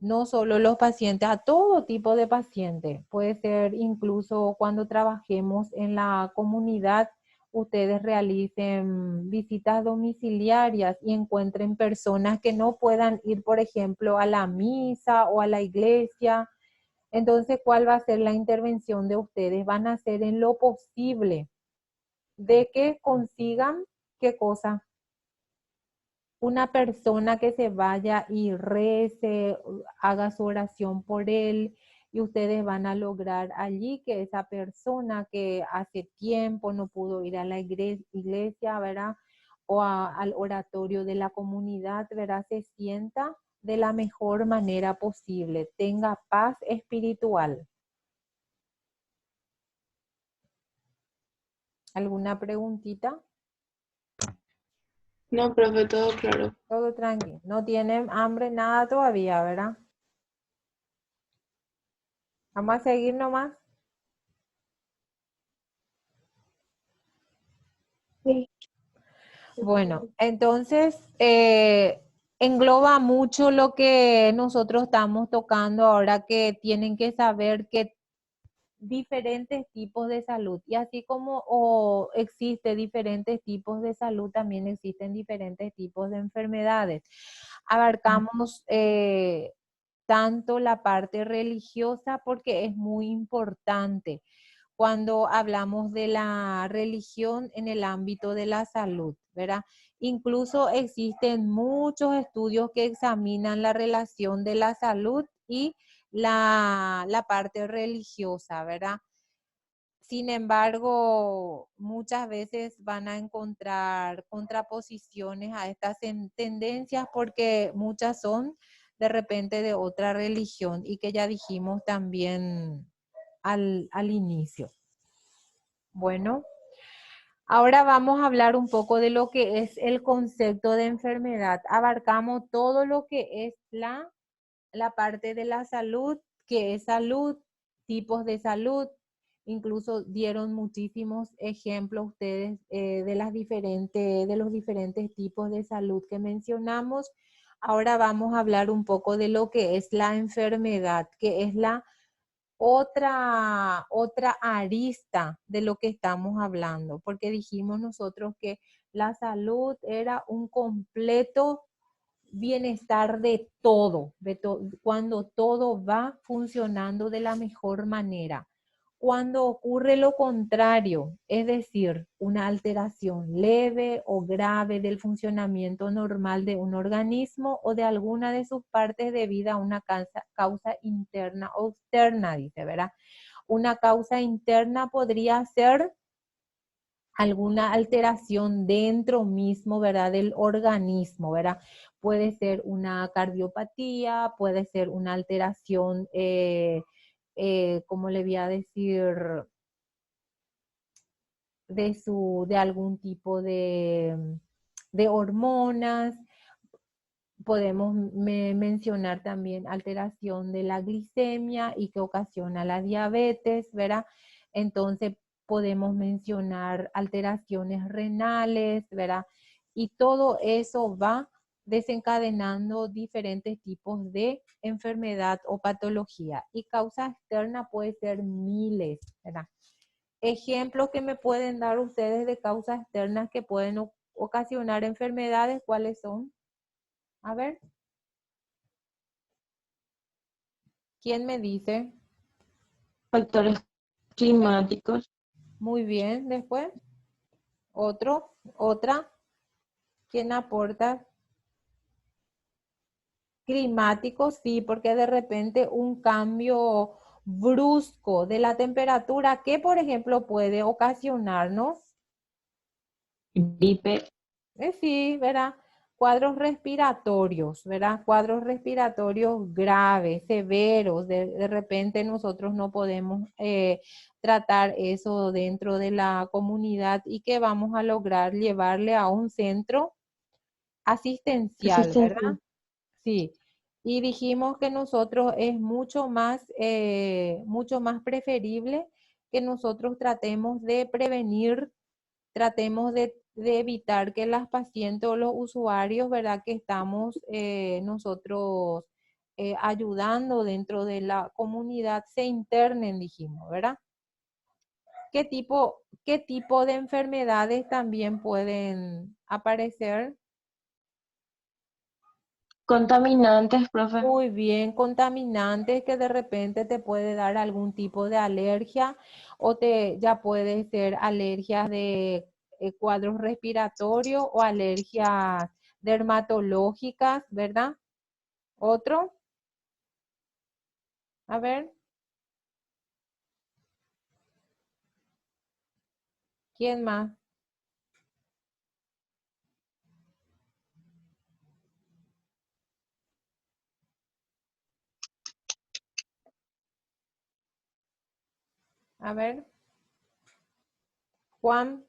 No solo los pacientes, a todo tipo de pacientes. Puede ser incluso cuando trabajemos en la comunidad, ustedes realicen visitas domiciliarias y encuentren personas que no puedan ir, por ejemplo, a la misa o a la iglesia. Entonces, ¿cuál va a ser la intervención de ustedes? Van a hacer en lo posible de que consigan, ¿qué cosa? Una persona que se vaya y rece, haga su oración por él y ustedes van a lograr allí que esa persona que hace tiempo no pudo ir a la iglesia, ¿verdad? o al oratorio de la comunidad, ¿verdad? Se sienta de la mejor manera posible, tenga paz espiritual. ¿Alguna preguntita? No, profe, todo claro. Todo tranquilo. No tienen hambre nada todavía, ¿verdad? Vamos a seguir nomás. Sí. Bueno, entonces engloba mucho lo que nosotros estamos tocando ahora, que tienen que saber que diferentes tipos de salud, y así como existe diferentes tipos de salud, también existen diferentes tipos de enfermedades. Abarcamos tanto la parte religiosa porque es muy importante cuando hablamos de la religión en el ámbito de la salud, ¿verdad? Incluso existen muchos estudios que examinan la relación de la salud y la parte religiosa, ¿verdad? Sin embargo, muchas veces van a encontrar contraposiciones a estas tendencias porque muchas son de repente de otra religión y que ya dijimos también al inicio. Bueno, ahora vamos a hablar un poco de lo que es el concepto de enfermedad. Abarcamos todo lo que es la parte de la salud, que es salud, tipos de salud. Incluso dieron muchísimos ejemplos ustedes de los diferentes tipos de salud que mencionamos. Ahora vamos a hablar un poco de lo que es la enfermedad, que es la otra arista de lo que estamos hablando, porque dijimos nosotros que la salud era un completo bienestar de todo, cuando todo va funcionando de la mejor manera. Cuando ocurre lo contrario, es decir, una alteración leve o grave del funcionamiento normal de un organismo o de alguna de sus partes debido a una causa interna o externa, dice, ¿verdad? Una causa interna podría ser alguna alteración dentro mismo, ¿verdad? Del organismo, ¿verdad? Puede ser una cardiopatía, puede ser una alteración, ¿cómo le voy a decir? De algún tipo de hormonas. Podemos mencionar también alteración de la glicemia y que ocasiona la diabetes, ¿verdad? Entonces podemos mencionar alteraciones renales, ¿verdad? Y todo eso va desencadenando diferentes tipos de enfermedad o patología. Y causa externa puede ser miles, ¿verdad? Ejemplos que me pueden dar ustedes de causas externas que pueden ocasionar enfermedades, ¿cuáles son? A ver, ¿quién me dice? Factores climáticos. Muy bien, después. Otra. ¿Quién aporta? Climáticos, sí, porque de repente un cambio brusco de la temperatura, que por ejemplo puede ocasionarnos, Gripe. sí, ¿verdad? Cuadros respiratorios, ¿verdad? Cuadros respiratorios graves, severos. De repente nosotros no podemos tratar eso dentro de la comunidad y que vamos a lograr llevarle a un centro asistencial, ¿verdad? Sí. Y dijimos que nosotros es mucho más preferible que nosotros tratemos de prevenir, tratemos de evitar que las pacientes o los usuarios, ¿verdad? Que estamos nosotros ayudando dentro de la comunidad se internen, dijimos, ¿verdad? ¿Qué tipo de enfermedades también pueden aparecer? Contaminantes, profe. Muy bien, contaminantes que de repente te puede dar algún tipo de alergia o ya puede ser alergias de cuadros respiratorios o alergias dermatológicas, ¿verdad? Otro, a ver, ¿quién más? A ver, Juan,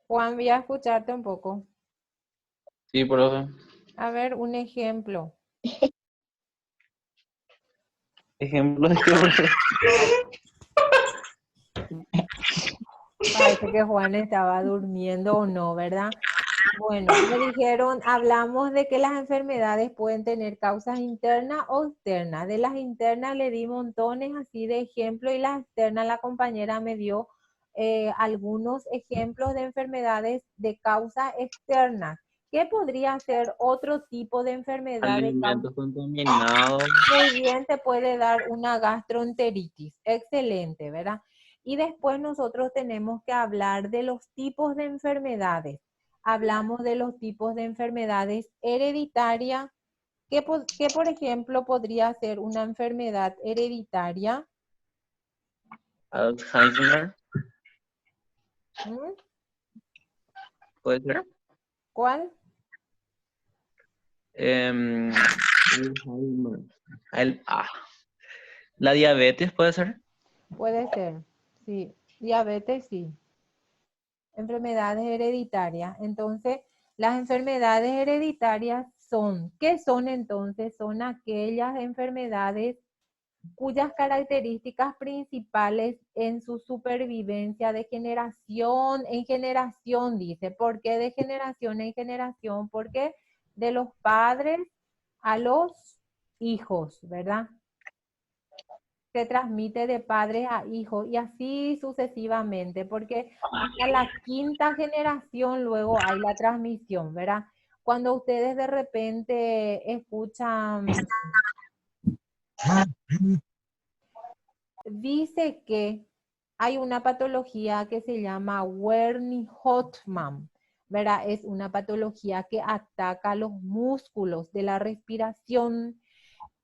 voy a escucharte un poco. Sí, profe. A ver, un ejemplo. ¿Ejemplo de qué, profe? Parece que Juan estaba durmiendo o no, ¿verdad? Bueno, me dijeron, hablamos de que las enfermedades pueden tener causas internas o externas. De las internas le di montones así de ejemplos y las externas la compañera me dio algunos ejemplos de enfermedades de causa externa. ¿Qué podría ser otro tipo de enfermedad de causa? Alimentos contaminados. Muy bien, te puede dar una gastroenteritis. Excelente, ¿verdad? Y después nosotros tenemos que hablar de los tipos de enfermedades. Hablamos de los tipos de enfermedades hereditarias. ¿Qué, por ejemplo, podría ser una enfermedad hereditaria? Alzheimer. ¿Mm? ¿Puede ser? ¿Cuál? Alzheimer. El, ah. ¿La diabetes puede ser? Puede ser, sí. Diabetes, sí. Enfermedades hereditarias. Entonces, las enfermedades hereditarias son, ¿qué son entonces? Son aquellas enfermedades cuyas características principales en su supervivencia de generación en generación, dice. ¿Por qué de generación en generación? Porque de los padres a los hijos, ¿verdad? Se transmite de padres a hijos y así sucesivamente, porque hasta la quinta generación luego hay la transmisión, ¿verdad? Cuando ustedes de repente escuchan, dice que hay una patología que se llama Wernicke-Hauptmann, ¿verdad? Es una patología que ataca los músculos de la respiración.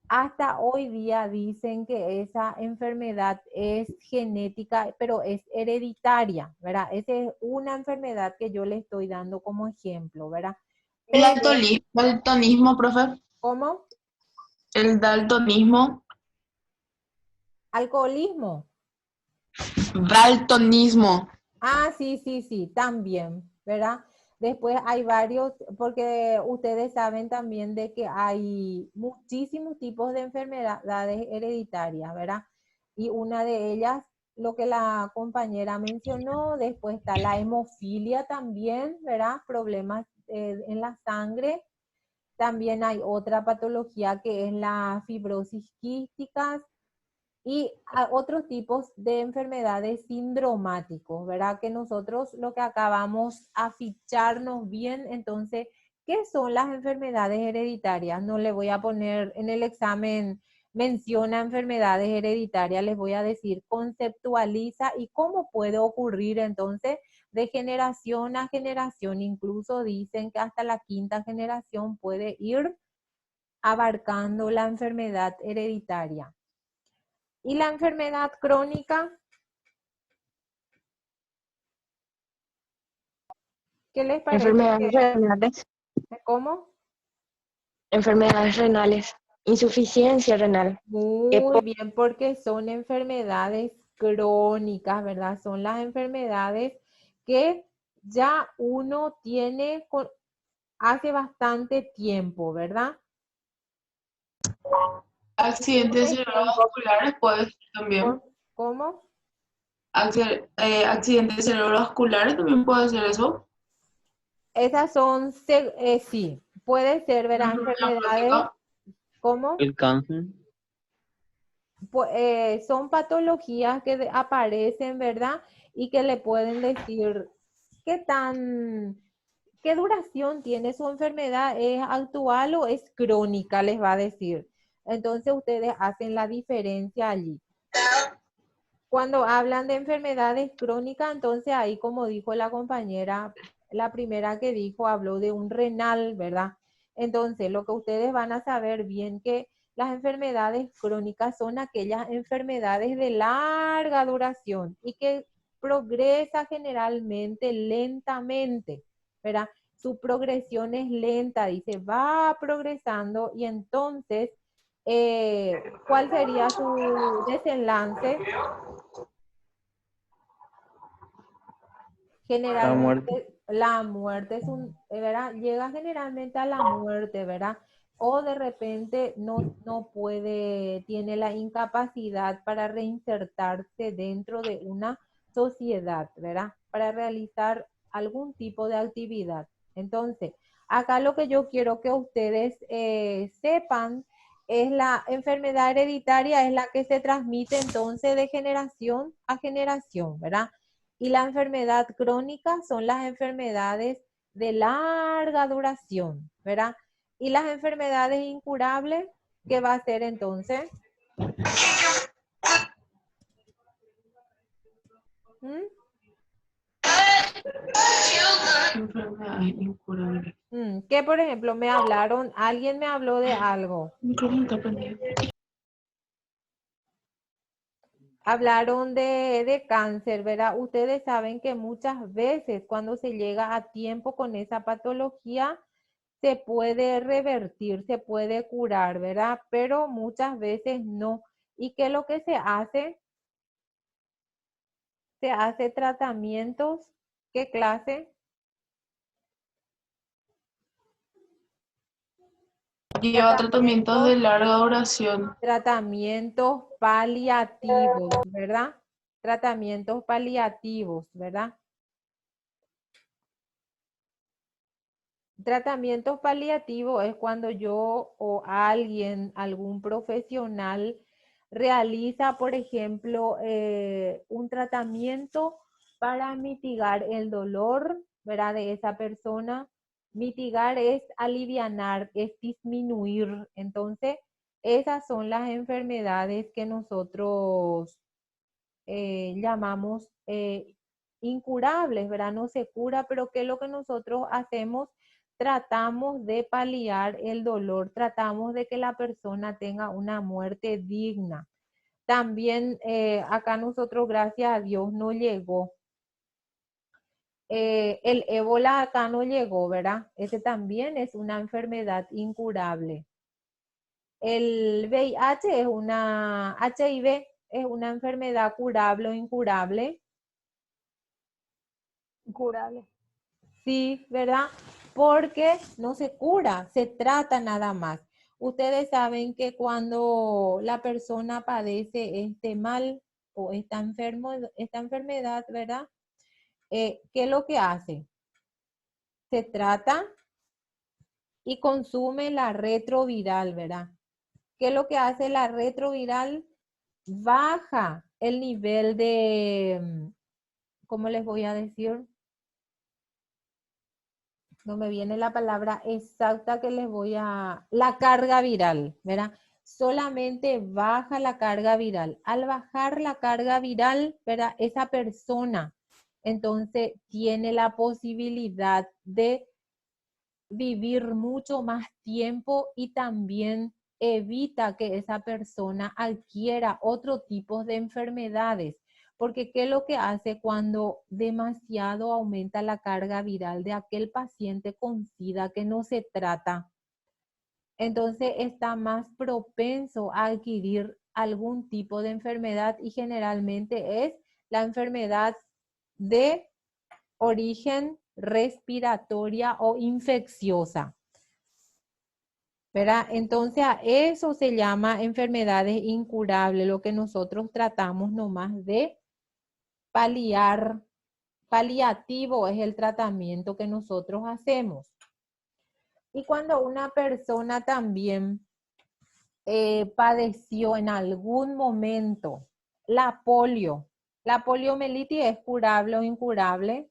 Hasta hoy día dicen que esa enfermedad es genética, pero es hereditaria, ¿verdad? Esa es una enfermedad que yo le estoy dando como ejemplo, ¿verdad? El Pero, daltonismo, profe. ¿cómo? El daltonismo. Alcoholismo. Daltonismo. Ah, sí, sí, sí, también, ¿verdad? Después hay varios, porque ustedes saben también de que hay muchísimos tipos de enfermedades hereditarias, ¿verdad? Y una de ellas, lo que la compañera mencionó, después está la hemofilia también, ¿verdad? Problemas en la sangre. También hay otra patología que es la fibrosis quística, y a otros tipos de enfermedades sindromáticos, ¿verdad? Que nosotros lo que acabamos a ficharnos bien, entonces, ¿qué son las enfermedades hereditarias? No le voy a poner en el examen, menciona enfermedades hereditarias, les voy a decir, conceptualiza y cómo puede ocurrir entonces de generación a generación, incluso dicen que hasta la quinta generación puede ir abarcando la enfermedad hereditaria. ¿Y la enfermedad crónica? ¿Qué les parece? Enfermedades renales. ¿Cómo? Enfermedades renales. Insuficiencia renal. Muy bien, porque son enfermedades crónicas, ¿verdad? Son las enfermedades que ya uno tiene hace bastante tiempo, ¿verdad? Accidentes cerebrovasculares puede ser también. ¿Cómo? Accidentes cerebrovasculares también puede ser eso. Esas son, sí, puede ser, ¿verdad? Enfermedades, ¿cómo? El cáncer. Son patologías que aparecen, ¿verdad? Y que le pueden decir qué duración tiene su enfermedad, ¿es actual o es crónica? Les va a decir. Entonces ustedes hacen la diferencia allí. Cuando hablan de enfermedades crónicas, entonces ahí, como dijo la compañera, la primera que dijo, habló de un renal, ¿verdad? Entonces, lo que ustedes van a saber bien que las enfermedades crónicas son aquellas enfermedades de larga duración y que progresa generalmente lentamente, ¿verdad? Su progresión es lenta, dice, va progresando y entonces ¿cuál sería su desenlace? La muerte. Generalmente la muerte es ¿verdad? Llega generalmente a la muerte, ¿verdad? O de repente no puede, tiene la incapacidad para reinsertarse dentro de una sociedad, ¿verdad? Para realizar algún tipo de actividad. Entonces, acá lo que yo quiero que ustedes sepan es la enfermedad hereditaria, es la que se transmite entonces de generación a generación, ¿verdad? Y la enfermedad crónica son las enfermedades de larga duración, ¿verdad? Y las enfermedades incurables, ¿qué va a ser entonces? ¿Mm? Enfermedades incurables. ¿Qué, por ejemplo, me hablaron? Alguien me habló de algo. Micrófono está prendido. Hablaron de cáncer, ¿verdad? Ustedes saben que muchas veces cuando se llega a tiempo con esa patología, se puede revertir, se puede curar, ¿verdad? Pero muchas veces no. ¿Y qué es lo que se hace? Se hace tratamientos. ¿Qué clase? Lleva tratamientos de larga duración. Tratamientos paliativos, ¿verdad? Tratamientos paliativos, ¿verdad? Tratamientos paliativos es cuando yo o alguien, algún profesional, realiza, por ejemplo, un tratamiento para mitigar el dolor, ¿verdad? De esa persona. Mitigar es alivianar, es disminuir. Entonces, esas son las enfermedades que nosotros llamamos incurables, ¿verdad? No se cura, pero ¿qué es lo que nosotros hacemos? Tratamos de paliar el dolor, tratamos de que la persona tenga una muerte digna. También acá nosotros, gracias a Dios, no llegó. El ébola acá no llegó, ¿verdad? Ese también es una enfermedad incurable. El VIH es una, HIV es una enfermedad curable o incurable. Incurable. Sí, ¿verdad? Porque no se cura, se trata nada más. Ustedes saben que cuando la persona padece este mal o está enfermo, esta enfermedad, ¿verdad? ¿Qué es lo que hace? Se trata y consume la retroviral, ¿verdad? ¿Qué es lo que hace la retroviral? Baja el nivel de, ¿cómo les voy a decir? No me viene la palabra exacta que les voy a... La carga viral, ¿verdad? Solamente baja la carga viral. Al bajar la carga viral, ¿verdad? Esa persona entonces tiene la posibilidad de vivir mucho más tiempo y también evita que esa persona adquiera otro tipo de enfermedades. Porque ¿qué es lo que hace cuando demasiado aumenta la carga viral de aquel paciente con SIDA que no se trata? Entonces está más propenso a adquirir algún tipo de enfermedad y generalmente es la enfermedad de origen respiratoria o infecciosa, ¿verdad? Entonces a eso se llama enfermedades incurables, lo que nosotros tratamos nomás de paliar. Paliativo es el tratamiento que nosotros hacemos. Y cuando una persona también padeció en algún momento la poliomielitis es curable o incurable.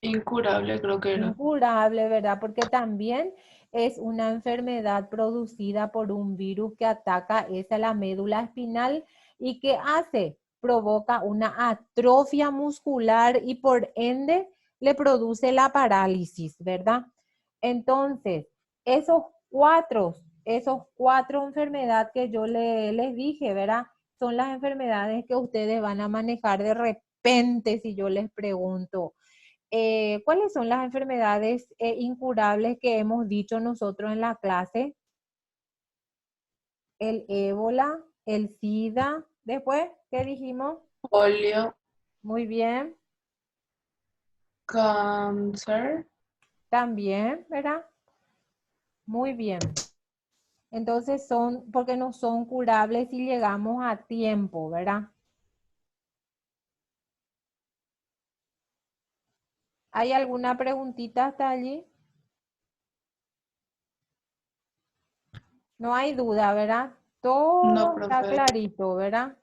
Incurable creo que era. Incurable, ¿verdad? Porque también es una enfermedad producida por un virus que ataca esa la médula espinal y que hace, provoca una atrofia muscular y por ende le produce la parálisis, ¿verdad? Entonces, esos cuatro enfermedades que yo les dije, ¿verdad? Son las enfermedades que ustedes van a manejar de repente si yo les pregunto. ¿cuáles son las enfermedades incurables que hemos dicho nosotros en la clase? El ébola, el SIDA, después, ¿qué dijimos? Polio, Muy bien, cáncer. también, ¿verdad? Muy bien. Entonces son, porque no son curables si llegamos a tiempo, ¿verdad? ¿Hay alguna preguntita hasta allí? No hay duda, ¿verdad? No, Todo está profe. clarito, ¿verdad?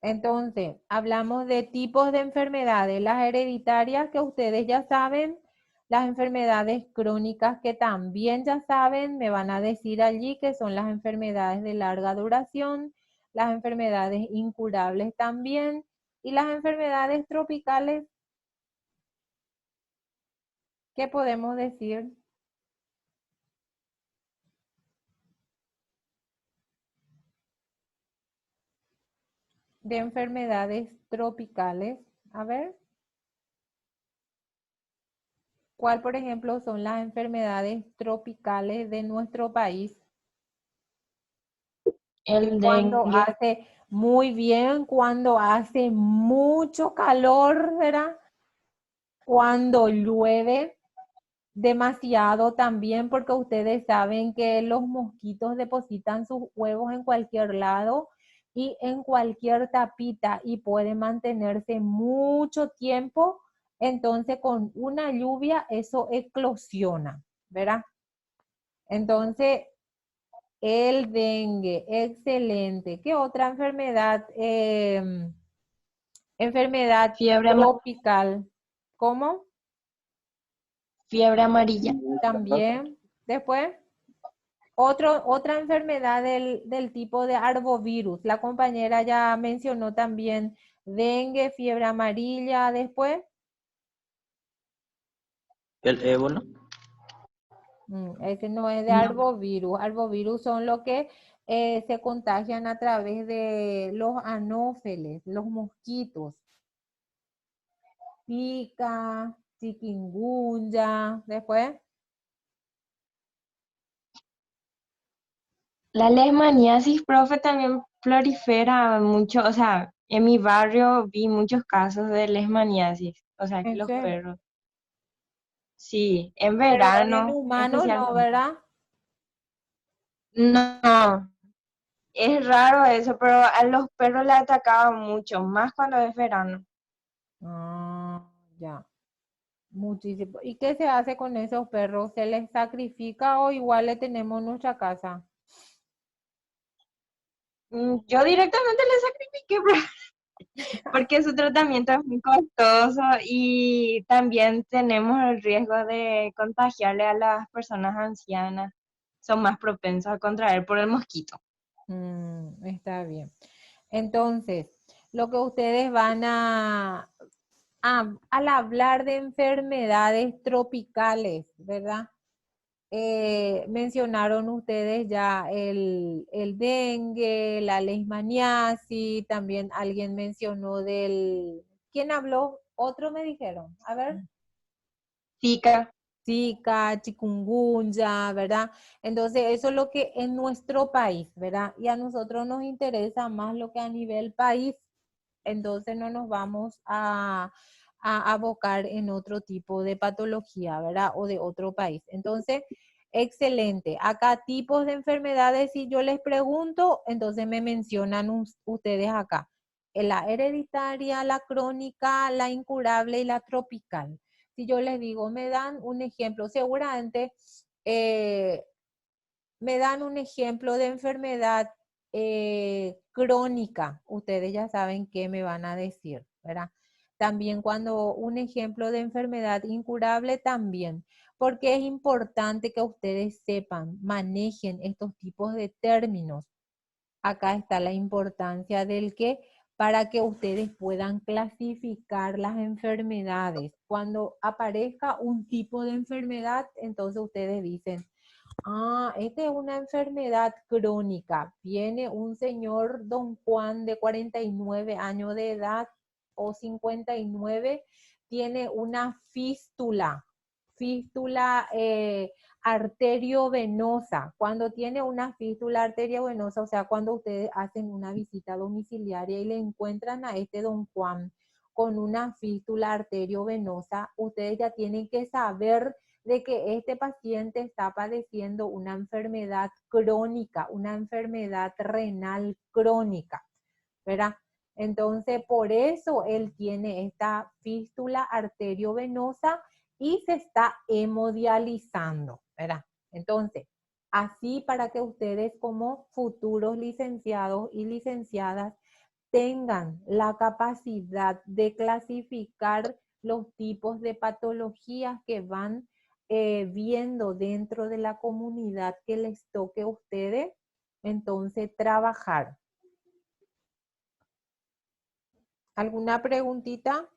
Entonces, hablamos de tipos de enfermedades, las hereditarias que ustedes ya saben, las enfermedades crónicas que también ya saben, me van a decir allí que son las enfermedades de larga duración, las enfermedades incurables también, y las enfermedades tropicales, ¿qué podemos decir? De enfermedades tropicales. A ver, ¿cuál, por ejemplo, son las enfermedades tropicales de nuestro país? Que El cuando dengue. hace muy bien, cuando hace mucho calor, ¿verdad? Cuando llueve demasiado también, porque ustedes saben que los mosquitos depositan sus huevos en cualquier lado y en cualquier tapita y puede mantenerse mucho tiempo. Entonces, con una lluvia, eso eclosiona, ¿verdad? Entonces, el dengue, excelente. ¿Qué otra enfermedad? Enfermedad Fiebre, tropical. ¿Cómo? fiebre amarilla. También. Después, otra enfermedad del tipo de arbovirus. La compañera ya mencionó también dengue, fiebre amarilla. Después, El ébola. ese no es de No. arbovirus. Arbovirus son los que se contagian a través de los anófeles, los mosquitos. Zika, chikungunya, después, La leishmaniasis, profe, también prolifera mucho, o sea, en mi barrio vi muchos casos de leishmaniasis, o sea, que los ese, perros, sí, en pero en verano humanos no, especialmente. ¿verdad? No, es raro eso, pero a los perros le atacaba mucho, más cuando es verano. Ah, ya, muchísimo. ¿Y qué se hace con esos perros? ¿Se les sacrifica o igual le tenemos en nuestra casa? Yo directamente le sacrifiqué, porque su tratamiento es muy costoso y también tenemos el riesgo de contagiarle a las personas ancianas. Son más propensos a contraer por el mosquito. Está bien. Entonces, lo que ustedes van al hablar de enfermedades tropicales, ¿verdad? Mencionaron ustedes ya el dengue, la leishmaniasis, también alguien mencionó ¿quién habló? Otro me dijeron, a ver, Zika, Zika, chikungunya, ¿verdad? Entonces, eso es lo que en nuestro país, ¿verdad? Y a nosotros nos interesa más lo que a nivel país, entonces no nos vamos a abocar en otro tipo de patología, ¿verdad? O de otro país. Entonces, excelente. Acá tipos de enfermedades, si yo les pregunto, entonces me mencionan ustedes acá. La hereditaria, la crónica, la incurable y la tropical. Si yo les digo, me dan un ejemplo, seguramente eh, me dan un ejemplo de enfermedad crónica, ustedes ya saben qué me van a decir, ¿verdad? También cuando un ejemplo de enfermedad incurable también, porque es importante que ustedes sepan, manejen estos tipos de términos. Acá está la importancia del que para que ustedes puedan clasificar las enfermedades. Cuando aparezca un tipo de enfermedad, entonces ustedes dicen, esta es una enfermedad crónica. Viene un señor Don Juan de 49 años de edad o 59 tiene una fístula arteriovenosa. Cuando tiene una fístula arteriovenosa, o sea, cuando ustedes hacen una visita domiciliaria y le encuentran a este don Juan con una fístula arteriovenosa, ustedes ya tienen que saber de que este paciente está padeciendo una enfermedad crónica, una enfermedad renal crónica, ¿verdad? Entonces, por eso él tiene esta fístula arteriovenosa y se está hemodializando, ¿verdad? Entonces, así para que ustedes como futuros licenciados y licenciadas tengan la capacidad de clasificar los tipos de patologías que van viendo dentro de la comunidad que les toque a ustedes, entonces trabajar. ¿Alguna preguntita?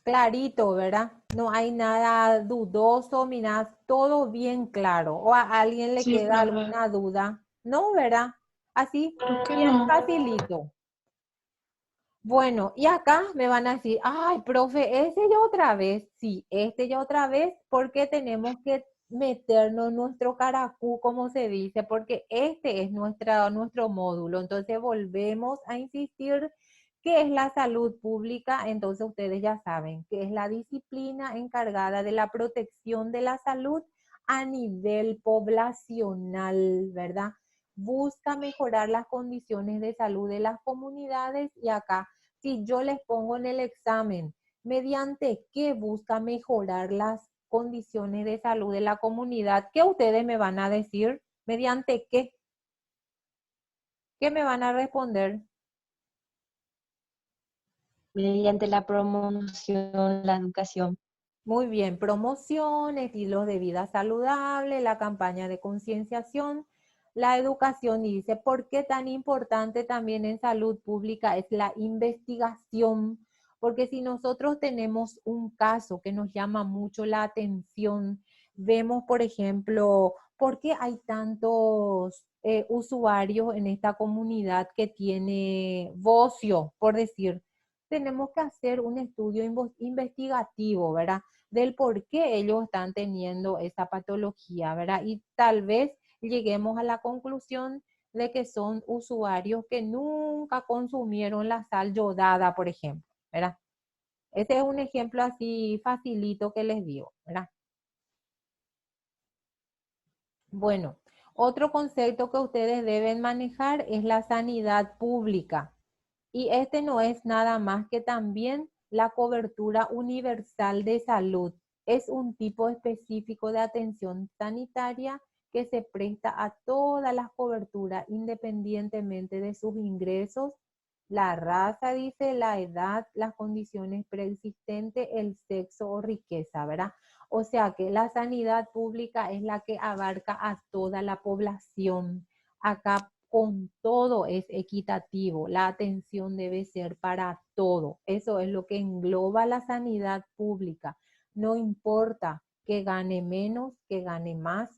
Clarito, ¿verdad? No hay nada dudoso, mira, todo bien claro. ¿O a alguien le Sí, queda profe. alguna duda? No, ¿verdad? Así, Creo que bien no. facilito. Bueno, y acá me van a decir, ay, profe, ese ya otra vez. Sí, este ya otra vez, porque tenemos que meternos en nuestro caracú, como se dice, porque este es nuestro módulo. Entonces volvemos a insistir que es la salud pública. Entonces ustedes ya saben que es la disciplina encargada de la protección de la salud a nivel poblacional, ¿verdad? Busca mejorar las condiciones de salud de las comunidades y acá, si yo les pongo en el examen, ¿mediante qué busca mejorar las condiciones de salud de la comunidad? ¿Qué ustedes me van a decir? ¿Mediante qué? ¿Qué me van a responder? Mediante la promoción, la educación. Muy bien, promoción, estilos de vida saludable, la campaña de concienciación, la educación, y dice, ¿por qué tan importante también en salud pública es la investigación? Porque si nosotros tenemos un caso que nos llama mucho la atención, vemos, por ejemplo, ¿por qué hay tantos usuarios en esta comunidad que tiene bocio, por decir? Tenemos que hacer un estudio investigativo, ¿verdad? Del por qué ellos están teniendo esa patología, ¿verdad? Y tal vez lleguemos a la conclusión de que son usuarios que nunca consumieron la sal yodada, por ejemplo, ¿verdad? Ese es un ejemplo así facilito que les digo, ¿verdad? Bueno, otro concepto que ustedes deben manejar es la sanidad pública. Y este no es nada más que también la cobertura universal de salud. Es un tipo específico de atención sanitaria que se presta a todas las coberturas independientemente de sus ingresos, la raza, dice, la edad, las condiciones preexistentes, el sexo o riqueza, ¿verdad? O sea que la sanidad pública es la que abarca a toda la población. Acá con todo es equitativo, la atención debe ser para todo. Eso es lo que engloba la sanidad pública. No importa que gane menos, que gane más,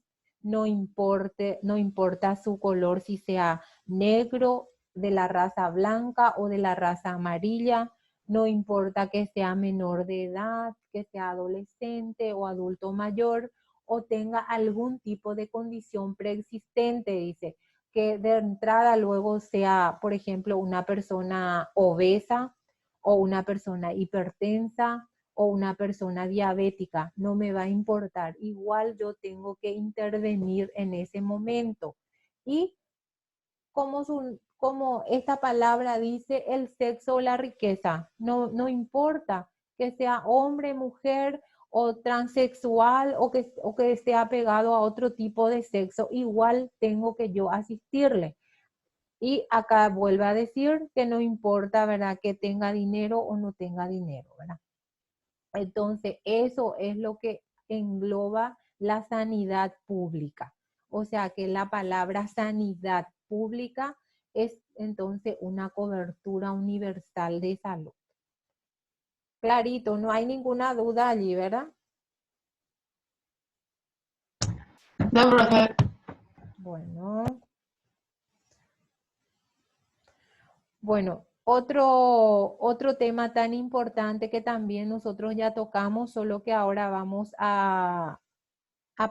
no importa su color, si sea negro, de la raza blanca o de la raza amarilla, no importa que sea menor de edad, que sea adolescente o adulto mayor o tenga algún tipo de condición preexistente, dice, que de entrada luego sea, por ejemplo, una persona obesa o una persona hipertensa o una persona diabética, no me va a importar. Igual yo tengo que intervenir en ese momento. Y como esta palabra dice, el sexo o la riqueza, no importa que sea hombre, mujer o transexual o que esté apegado a otro tipo de sexo, igual tengo que yo asistirle. Y acá vuelve a decir que no importa, ¿verdad?, que tenga dinero o no tenga dinero, ¿verdad? Entonces, eso es lo que engloba la sanidad pública. O sea que la palabra sanidad pública es entonces una cobertura universal de salud. Clarito, no hay ninguna duda allí, ¿verdad? No, profe. Bueno. Bueno, Otro tema tan importante que también nosotros ya tocamos, solo que ahora vamos a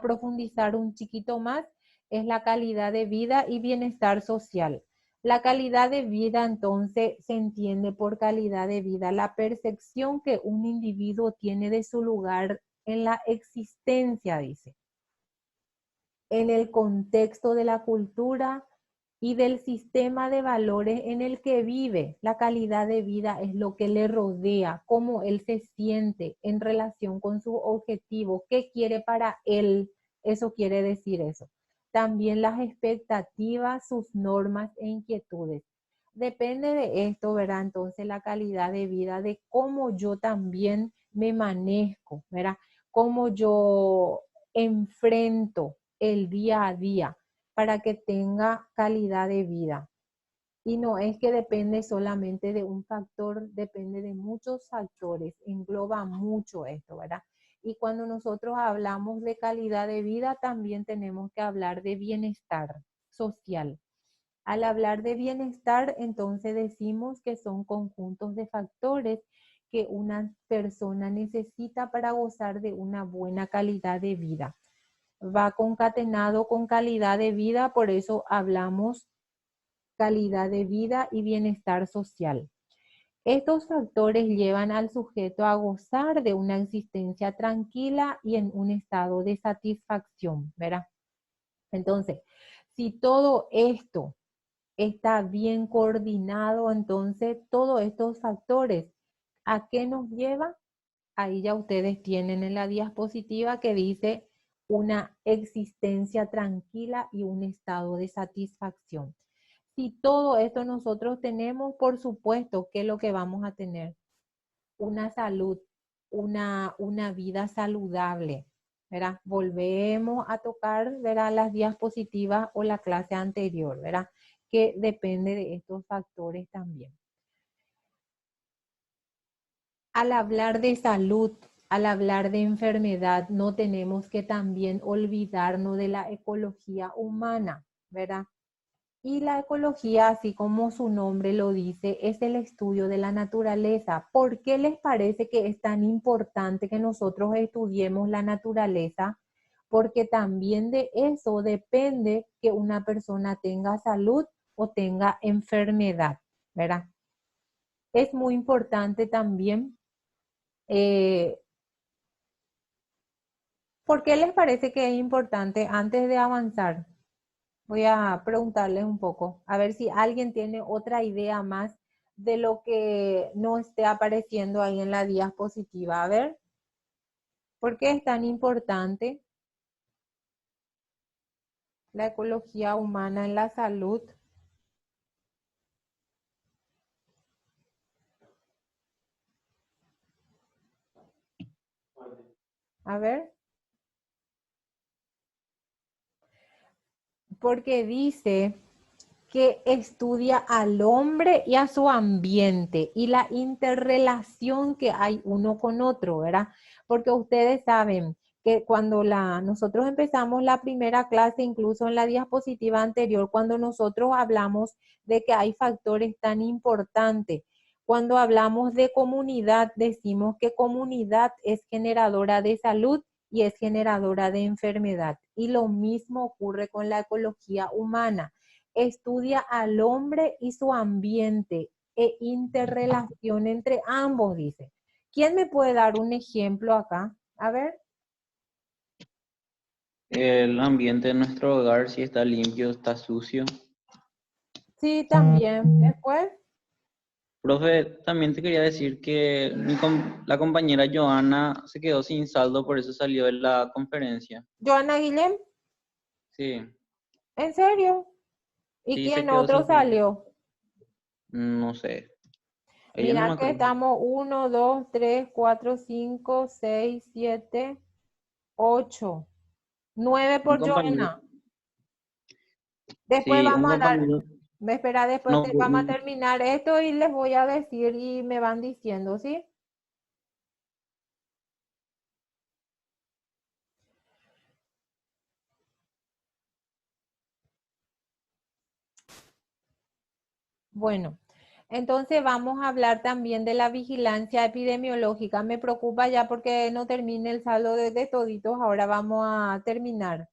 profundizar un chiquito más, es la calidad de vida y bienestar social. La calidad de vida, entonces, se entiende por calidad de vida la percepción que un individuo tiene de su lugar en la existencia, dice, en el contexto de la cultura y del sistema de valores en el que vive. La calidad de vida es lo que le rodea, cómo él se siente en relación con su objetivo, qué quiere para él, eso quiere decir eso. También las expectativas, sus normas e inquietudes. Depende de esto, ¿verdad? Entonces la calidad de vida, de cómo yo también me manejo, ¿verdad? Cómo yo enfrento el día a día para que tenga calidad de vida. Y no es que depende solamente de un factor, depende de muchos factores, engloba mucho esto, ¿verdad? Y cuando nosotros hablamos de calidad de vida, también tenemos que hablar de bienestar social. Al hablar de bienestar, entonces decimos que son conjuntos de factores que una persona necesita para gozar de una buena calidad de vida. Va concatenado con calidad de vida, por eso hablamos calidad de vida y bienestar social. Estos factores llevan al sujeto a gozar de una existencia tranquila y en un estado de satisfacción, ¿verdad? Entonces, si todo esto está bien coordinado, entonces todos estos factores, ¿a qué nos lleva? Ahí ya ustedes tienen en la diapositiva que dice una existencia tranquila y un estado de satisfacción. Si todo esto nosotros tenemos, por supuesto, ¿qué es lo que vamos a tener? Una salud, una vida saludable, ¿verdad? Volvemos a tocar, ¿verdad? Las diapositivas o la clase anterior, ¿verdad? Que depende de estos factores también. Al hablar de salud, al hablar de enfermedad, no tenemos que también olvidarnos de la ecología humana, ¿verdad? Y la ecología, así como su nombre lo dice, es el estudio de la naturaleza. ¿Por qué les parece que es tan importante que nosotros estudiemos la naturaleza? Porque también de eso depende que una persona tenga salud o tenga enfermedad, ¿verdad? Es muy importante también. ¿Por qué les parece que es importante? Antes de avanzar, voy a preguntarles un poco, a ver si alguien tiene otra idea más de lo que no esté apareciendo ahí en la diapositiva. A ver, ¿por qué es tan importante la ecología humana en la salud? A ver, porque dice que estudia al hombre y a su ambiente y la interrelación que hay uno con otro, ¿verdad? Porque ustedes saben que cuando nosotros empezamos la primera clase, incluso en la diapositiva anterior, cuando nosotros hablamos de que hay factores tan importantes, cuando hablamos de comunidad, decimos que comunidad es generadora de salud y es generadora de enfermedad. Y lo mismo ocurre con la ecología humana. Estudia al hombre y su ambiente e interrelación entre ambos, dice. ¿Quién me puede dar un ejemplo acá? A ver. El ambiente de nuestro hogar, si está limpio, está sucio. Sí, también. Después. Profe, también te quería decir que la compañera Joana se quedó sin saldo, por eso salió de la conferencia. Joana Guillem, Sí, ¿en serio? ¿Y sí, se quién quedó otro sin saldo. salió? No sé. Ella no me Mira que acuerdo. estamos 1, 2, 3, 4, 5, 6, 7, 8, 9 Un por compañero, Joana. Después sí, un vamos a dar, compañero, me espera, después no, vamos a terminar esto y les voy a decir y me van diciendo, ¿sí? Bueno, Entonces vamos a hablar también de la vigilancia epidemiológica. Me preocupa ya porque no termine el saldo de toditos. Ahora vamos a terminar.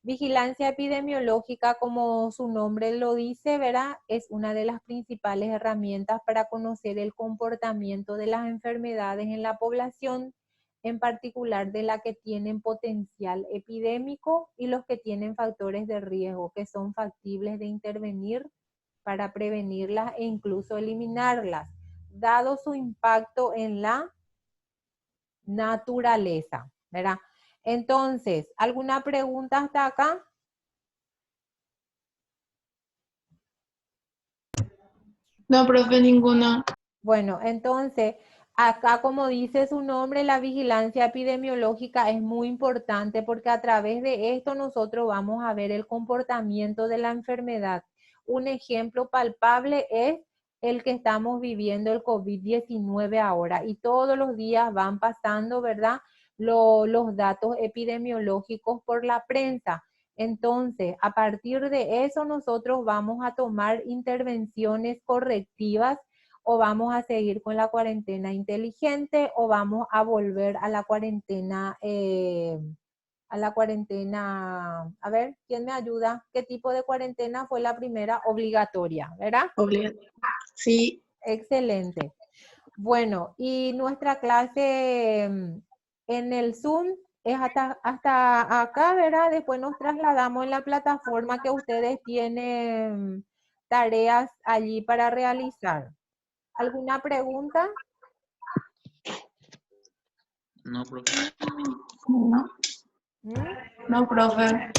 Vigilancia epidemiológica, como su nombre lo dice, ¿verdad? Es una de las principales herramientas para conocer el comportamiento de las enfermedades en la población, en particular de la que tienen potencial epidémico y los que tienen factores de riesgo que son factibles de intervenir para prevenirlas e incluso eliminarlas, dado su impacto en la naturaleza, ¿verdad? Entonces, ¿alguna pregunta hasta acá? No, profe, ninguna. Bueno, entonces, acá como dice su nombre, la vigilancia epidemiológica es muy importante porque a través de esto nosotros vamos a ver el comportamiento de la enfermedad. Un ejemplo palpable es el que estamos viviendo, el COVID-19 ahora, y todos los días van pasando, ¿verdad? Los datos epidemiológicos por la prensa. Entonces, a partir de eso nosotros vamos a tomar intervenciones correctivas o vamos a seguir con la cuarentena inteligente o vamos a volver a la cuarentena, a ver, ¿quién me ayuda? ¿Qué tipo de cuarentena fue la primera? Obligatoria, ¿verdad? Obligatorio. Sí. Excelente. Bueno, y nuestra clase en el Zoom es hasta acá, ¿verdad? Después nos trasladamos en la plataforma que ustedes tienen tareas allí para realizar. ¿Alguna pregunta? No, profe. No, ¿Mm? no, profe.